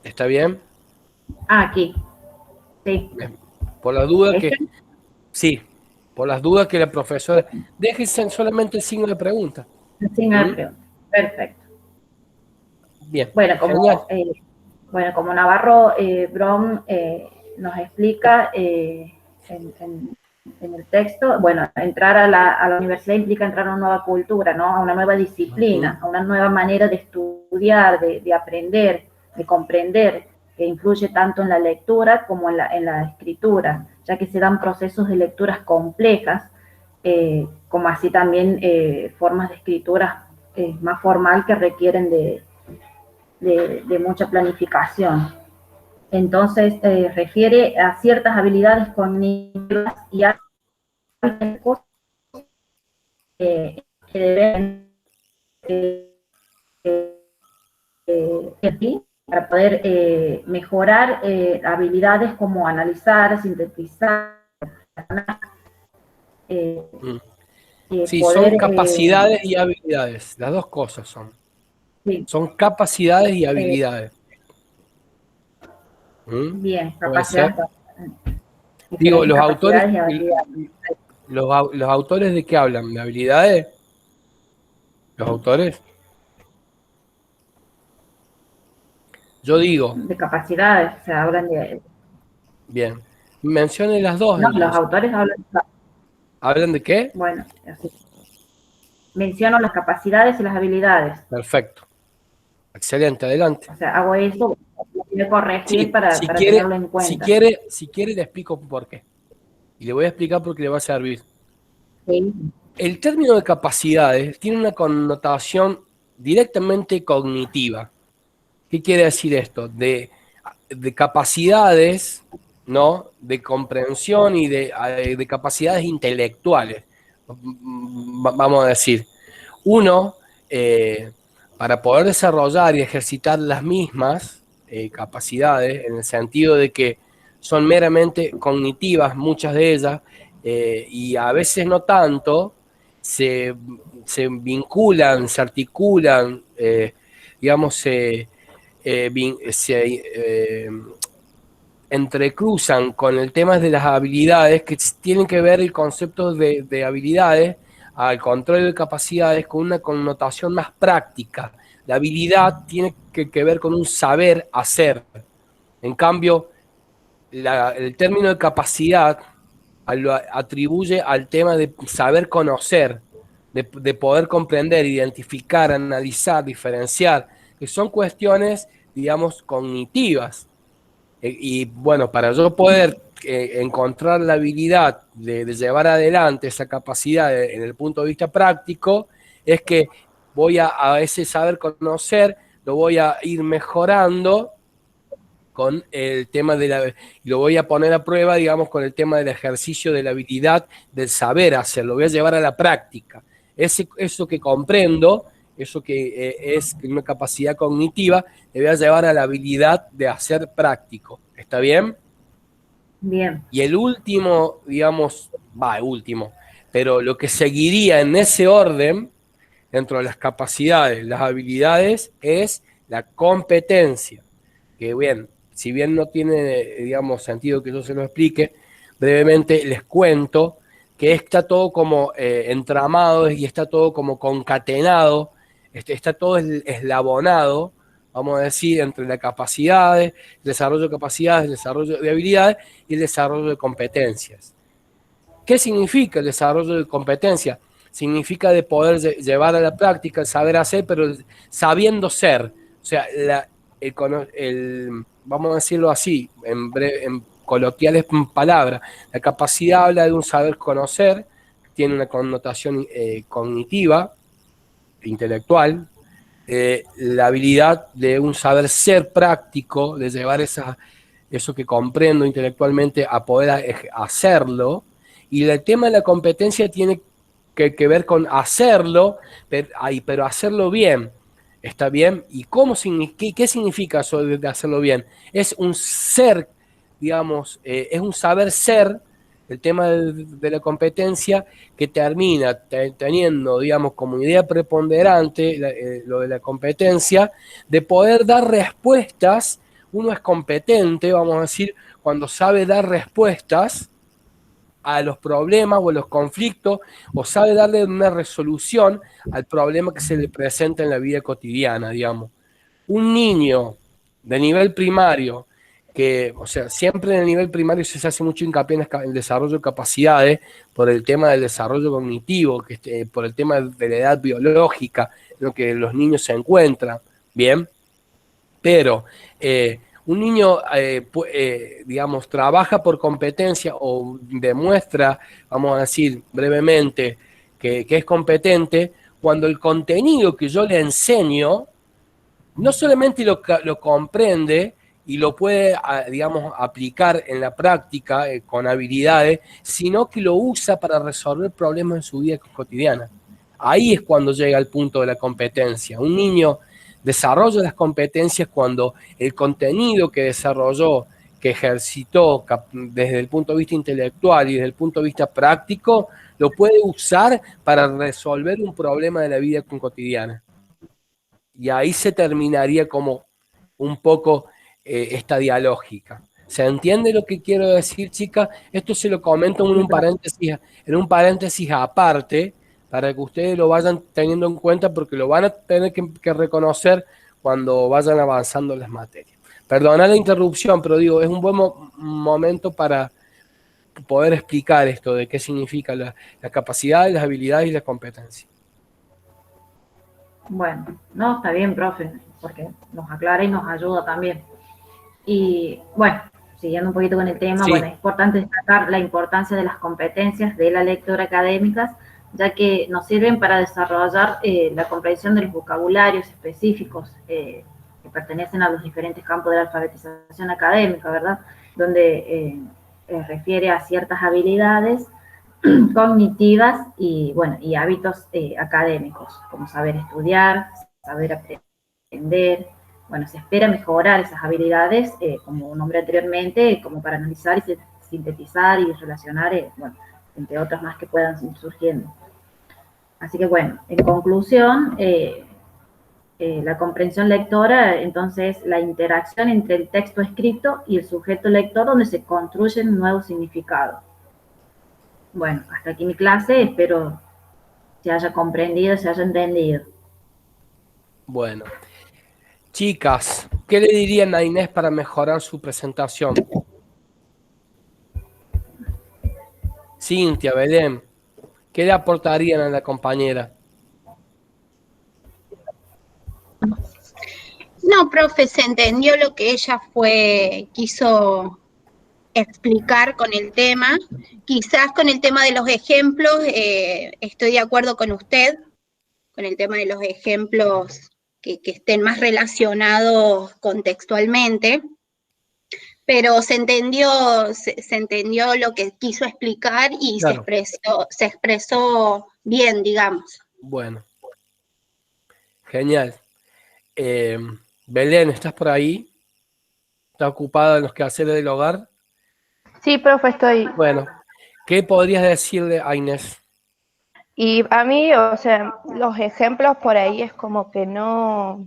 ¿Está bien? Aquí. Sí. Por las dudas que... Sí, por las dudas que la profesora... Déjense solamente el signo de pregunta. El signo de pregunta. Perfecto. Bien. Bueno, como Navarro Brom nos explica en el texto, bueno, entrar a la universidad implica entrar a una nueva cultura, ¿no? A una nueva disciplina, a una nueva manera de estudiar, de aprender, de comprender, que influye tanto en la lectura como en la escritura, ya que se dan procesos de lecturas complejas, como así también formas de escritura más formal que requieren de mucha planificación. Entonces, refiere a ciertas habilidades cognitivas y a cosas que deben para poder mejorar habilidades como analizar, sintetizar, sí, poder, son capacidades y habilidades, las dos cosas son. Sí. Son capacidades y habilidades. Bien, capacidades. Digo, los autores ¿de qué hablan? ¿De habilidades? ¿Los autores? Yo digo. De capacidades, se hablan de... Bien. Mencione las dos. No, entonces. Los autores hablan... ¿Hablan de qué? Bueno, así. Menciono las capacidades y las habilidades. Perfecto. Excelente, adelante. O sea, hago eso, voy a corregir para tenerlo en cuenta. Si quiere, le explico por qué. Y le voy a explicar por qué le va a servir. Sí. El término de capacidades tiene una connotación directamente cognitiva. ¿Qué quiere decir esto? De capacidades, ¿no? De comprensión y de capacidades intelectuales, vamos a decir. Uno, para poder desarrollar y ejercitar las mismas capacidades, en el sentido de que son meramente cognitivas, muchas de ellas, y a veces no tanto, se vinculan, se articulan, digamos, se entrecruzan con el tema de las habilidades, que tienen que ver el concepto de habilidades al control de capacidades con una connotación más práctica. La habilidad tiene que ver con un saber hacer. En cambio, el término de capacidad lo atribuye al tema de saber conocer, de poder comprender, identificar, analizar, diferenciar, que son cuestiones, digamos, cognitivas. Y bueno, para yo poder encontrar la habilidad de llevar adelante esa capacidad en el punto de vista práctico, es que voy a ese saber conocer, lo voy a ir mejorando con el tema lo voy a poner a prueba, digamos, con el tema del ejercicio de la habilidad del saber hacer, lo voy a llevar a la práctica. Eso que comprendo, eso que es una capacidad cognitiva, le voy a llevar a la habilidad de hacer práctico. ¿Está bien? Bien. Y el último, digamos, pero lo que seguiría en ese orden, dentro de las capacidades, las habilidades, es la competencia. Que bien, si bien no tiene, digamos, sentido que yo se lo explique, brevemente les cuento que está todo como entramado y está todo como concatenado, está todo eslabonado, vamos a decir, entre las capacidades, el desarrollo de capacidades, el desarrollo de habilidades y el desarrollo de competencias. ¿Qué significa el desarrollo de competencias? Significa de poder llevar a la práctica el saber hacer, pero sabiendo ser. O sea, vamos a decirlo así, en coloquiales palabras, la capacidad habla de un saber conocer, tiene una connotación cognitiva, intelectual, la habilidad de un saber ser práctico, de llevar eso que comprendo intelectualmente a poder hacerlo. Y el tema de la competencia tiene que ver con hacerlo, pero hacerlo bien. ¿Está bien? ¿Y qué significa eso de hacerlo bien? Es un ser, digamos, es un saber ser, el tema de la competencia, que termina teniendo, digamos, como idea preponderante lo de la competencia, de poder dar respuestas. Uno es competente, vamos a decir, cuando sabe dar respuestas a los problemas o a los conflictos, o sabe darle una resolución al problema que se le presenta en la vida cotidiana, digamos. Un niño de nivel primario, o sea, siempre en el nivel primario se hace mucho hincapié en el desarrollo de capacidades por el tema del desarrollo cognitivo, por el tema de la edad biológica en lo que los niños se encuentran, ¿bien? Pero un niño, digamos, trabaja por competencia o demuestra, vamos a decir brevemente, que es competente cuando el contenido que yo le enseño no solamente lo comprende y lo puede, digamos, aplicar en la práctica con habilidades, sino que lo usa para resolver problemas en su vida cotidiana. Ahí es cuando llega el punto de la competencia. Un niño desarrolla las competencias cuando el contenido que desarrolló, que ejercitó desde el punto de vista intelectual y desde el punto de vista práctico, lo puede usar para resolver un problema de la vida cotidiana. Y ahí se terminaría como un poco esta dialógica. ¿Se entiende lo que quiero decir, chicas? Esto se lo comento en un paréntesis aparte, para que ustedes lo vayan teniendo en cuenta, porque lo van a tener que reconocer cuando vayan avanzando las materias. Perdona la interrupción, pero digo, es un buen momento para poder explicar esto de qué significa la capacidad, las habilidades y las competencias. Bueno, no, está bien, profe, porque nos aclara y nos ayuda también. Y bueno, siguiendo un poquito con el tema, Sí. bueno, es importante destacar la importancia de las competencias de la lectura académicas, ya que nos sirven para desarrollar la comprensión de los vocabularios específicos que pertenecen a los diferentes campos de la alfabetización académica, ¿verdad? Donde refiere a ciertas habilidades cognitivas y, bueno, y hábitos académicos, como saber estudiar, saber aprender. Bueno, se espera mejorar esas habilidades, como nombré anteriormente, como para analizar y sintetizar y relacionar, bueno, entre otras más que puedan ir surgiendo. Así que, bueno, en conclusión, la comprensión lectora, entonces, la interacción entre el texto escrito y el sujeto lector, donde se construyen nuevos significados. Bueno, hasta aquí mi clase, espero se haya comprendido, se haya entendido. Bueno, chicas, ¿qué le dirían a Inés para mejorar su presentación? Cintia, Belén, ¿qué le aportarían a la compañera? No, profe, se entendió lo que ella quiso explicar con el tema. Quizás con el tema de los ejemplos, estoy de acuerdo con usted, con el tema de los ejemplos que estén más relacionados contextualmente, pero se entendió lo que quiso explicar y claro, se expresó bien, digamos. Bueno, genial. Belén, ¿estás por ahí? ¿Estás ocupada en los quehaceres del hogar? Sí, profe, estoy. Bueno, ¿qué podrías decirle a Inés? Y a mí, o sea, los ejemplos por ahí es como que no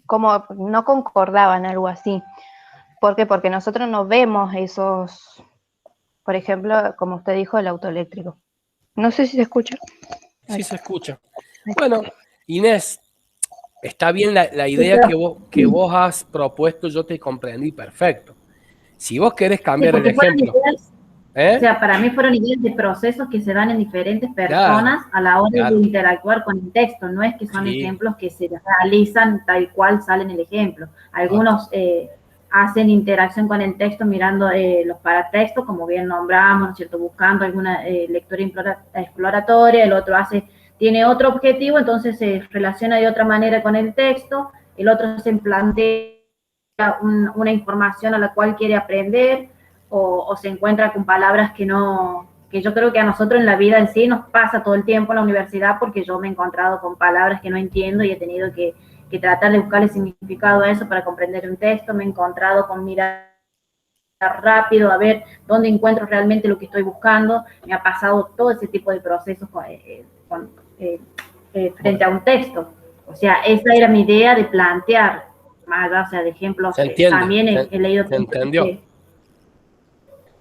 concordaban, algo así. ¿Por qué? Porque nosotros no vemos esos, por ejemplo, como usted dijo, el autoeléctrico. No sé si se escucha. Sí, se escucha. Bueno, Inés, está bien la idea que vos has propuesto, yo te comprendí perfecto. Si vos querés cambiar el ejemplo. O sea, para mí fueron ideas de procesos que se dan en diferentes personas a la hora de interactuar con el texto. No es que son ejemplos que se realizan tal cual sale en el ejemplo. Algunos hacen interacción con el texto mirando los paratextos, como bien nombramos, ¿no es cierto? Buscando alguna lectura exploratoria. El otro tiene otro objetivo, entonces se relaciona de otra manera con el texto, el otro se plantea una información a la cual quiere aprender, o se encuentra con palabras que yo creo que a nosotros en la vida en sí nos pasa todo el tiempo en la universidad, porque yo me he encontrado con palabras que no entiendo y he tenido que tratar de buscarle significado a eso para comprender un texto, me he encontrado con mirar rápido a ver dónde encuentro realmente lo que estoy buscando, me ha pasado todo ese tipo de procesos frente a un texto. O sea, esa era mi idea de plantear, más allá, o sea, de ejemplos. Se entiende, También he leído. se entendió.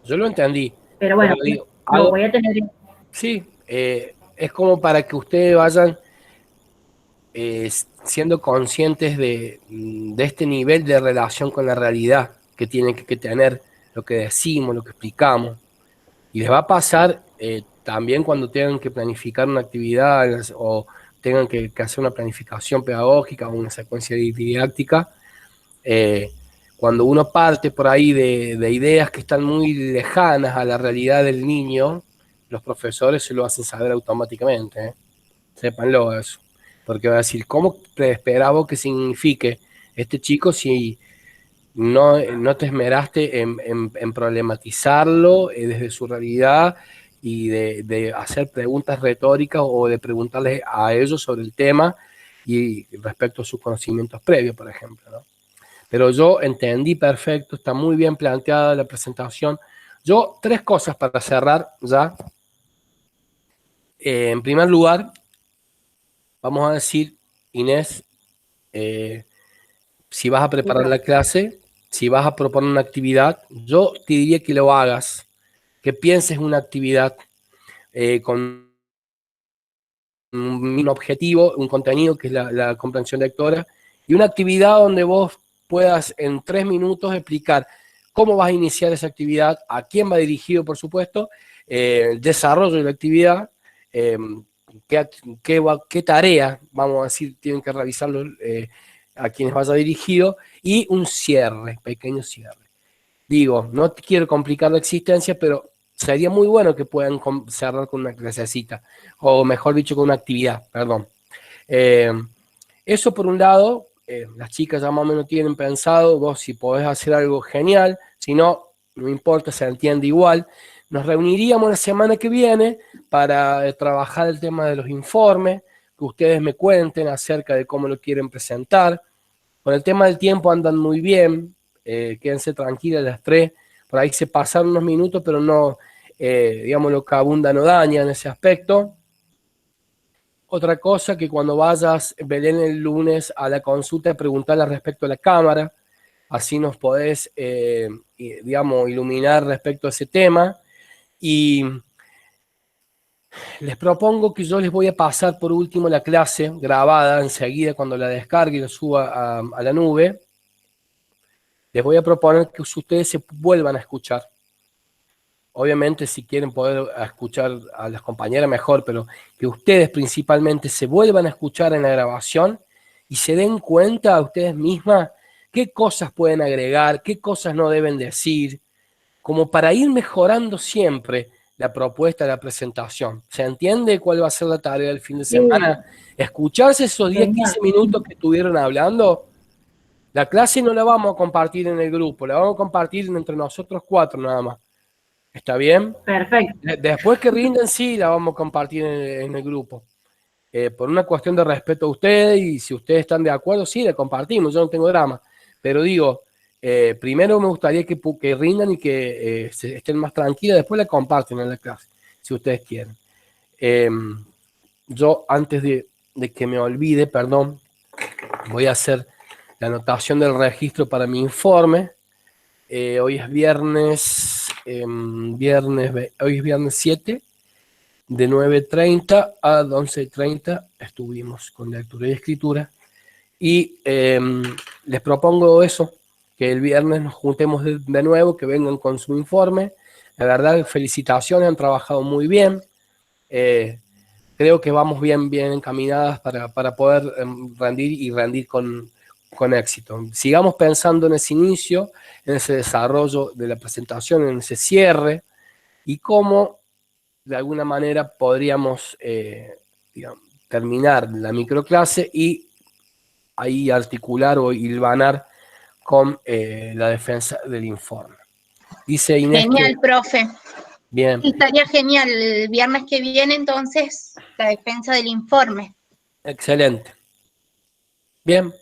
Yo lo entendí. Pero bueno, digo, lo voy a tener. Sí, es como para que ustedes vayan siendo conscientes de este nivel de relación con la realidad que tienen que tener lo que decimos, lo que explicamos. Y les va a pasar también cuando tengan que planificar una actividad o tengan que hacer una planificación pedagógica o una secuencia didáctica. Cuando uno parte por ahí de ideas que están muy lejanas a la realidad del niño, los profesores se lo hacen saber automáticamente. Sépanlo eso. Porque va a decir, ¿cómo te esperaba que signifique este chico si no te esmeraste en problematizarlo desde su realidad y de hacer preguntas retóricas o de preguntarles a ellos sobre el tema y respecto a sus conocimientos previos, por ejemplo, ¿no? Pero yo entendí perfecto, está muy bien planteada la presentación. Yo, 3 cosas para cerrar ya. En primer lugar, vamos a decir, Inés, si vas a preparar la clase, si vas a proponer una actividad, yo te diría que lo hagas, que pienses una actividad con un objetivo, un contenido que es la comprensión lectora, y una actividad donde vos puedas en 3 minutos explicar cómo vas a iniciar esa actividad, a quién va dirigido, por supuesto, el desarrollo de la actividad, qué tarea, vamos a decir, tienen que realizarlo a quienes vaya dirigido, y un cierre, pequeño cierre. Digo, no te quiero complicar la existencia, pero sería muy bueno que puedan cerrar con una clasecita, o mejor dicho, con una actividad, perdón. Eso por un lado, las chicas ya más o menos tienen pensado, vos si podés hacer algo genial, si no, no importa, se entiende igual. Nos reuniríamos la semana que viene para trabajar el tema de los informes, que ustedes me cuenten acerca de cómo lo quieren presentar. Con el tema del tiempo andan muy bien, quédense tranquilas las 3, por ahí se pasaron unos minutos, pero no, digamos, lo que abunda no daña en ese aspecto. Otra cosa, que cuando vayas, Belén, el lunes a la consulta, preguntarle respecto a la cámara, así nos podés, digamos, iluminar respecto a ese tema. Y les propongo que yo les voy a pasar por último la clase grabada enseguida cuando la descargue y la suba a la nube. Les voy a proponer que ustedes se vuelvan a escuchar. Obviamente, si quieren poder escuchar a las compañeras mejor, pero que ustedes principalmente se vuelvan a escuchar en la grabación y se den cuenta a ustedes mismas qué cosas pueden agregar, qué cosas no deben decir, como para ir mejorando siempre la propuesta de la presentación. ¿Se entiende cuál va a ser la tarea del fin de semana? Escucharse esos 10, 15 minutos que estuvieron hablando. La clase no la vamos a compartir en el grupo, la vamos a compartir entre nosotros 4 nada más. ¿Está bien? Perfecto. Después que rinden, sí, la vamos a compartir en el grupo. Por una cuestión de respeto a ustedes, y si ustedes están de acuerdo, sí, la compartimos, yo no tengo drama. Pero digo, primero me gustaría que rindan y que estén más tranquilos, después la comparten en la clase, si ustedes quieren. Yo, antes de que me olvide, perdón, voy a hacer la anotación del registro para mi informe. Hoy es viernes, hoy es viernes 7, de 9:30 a 11:30 estuvimos con lectura y escritura. Y les propongo eso, que el viernes nos juntemos de nuevo, que vengan con su informe. La verdad, felicitaciones, han trabajado muy bien. Creo que vamos bien encaminadas para poder rendir con éxito. Sigamos pensando en ese inicio, en ese desarrollo de la presentación, en ese cierre, y cómo de alguna manera podríamos digamos, terminar la microclase y ahí articular o hilvanar con la defensa del informe. Dice Inés Genial, que, profe. bien, Estaría genial el viernes que viene, entonces, la defensa del informe. excelente. Bien,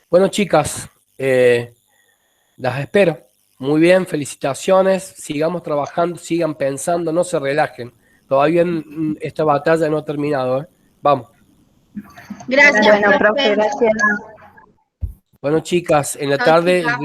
bueno chicas, las espero. Muy bien, felicitaciones, sigamos trabajando, sigan pensando, no se relajen. Todavía esta batalla no ha terminado, ¿eh? Vamos. Gracias, Bueno, profe, profe. gracias. Bueno chicas, en la Chao, tarde chicas.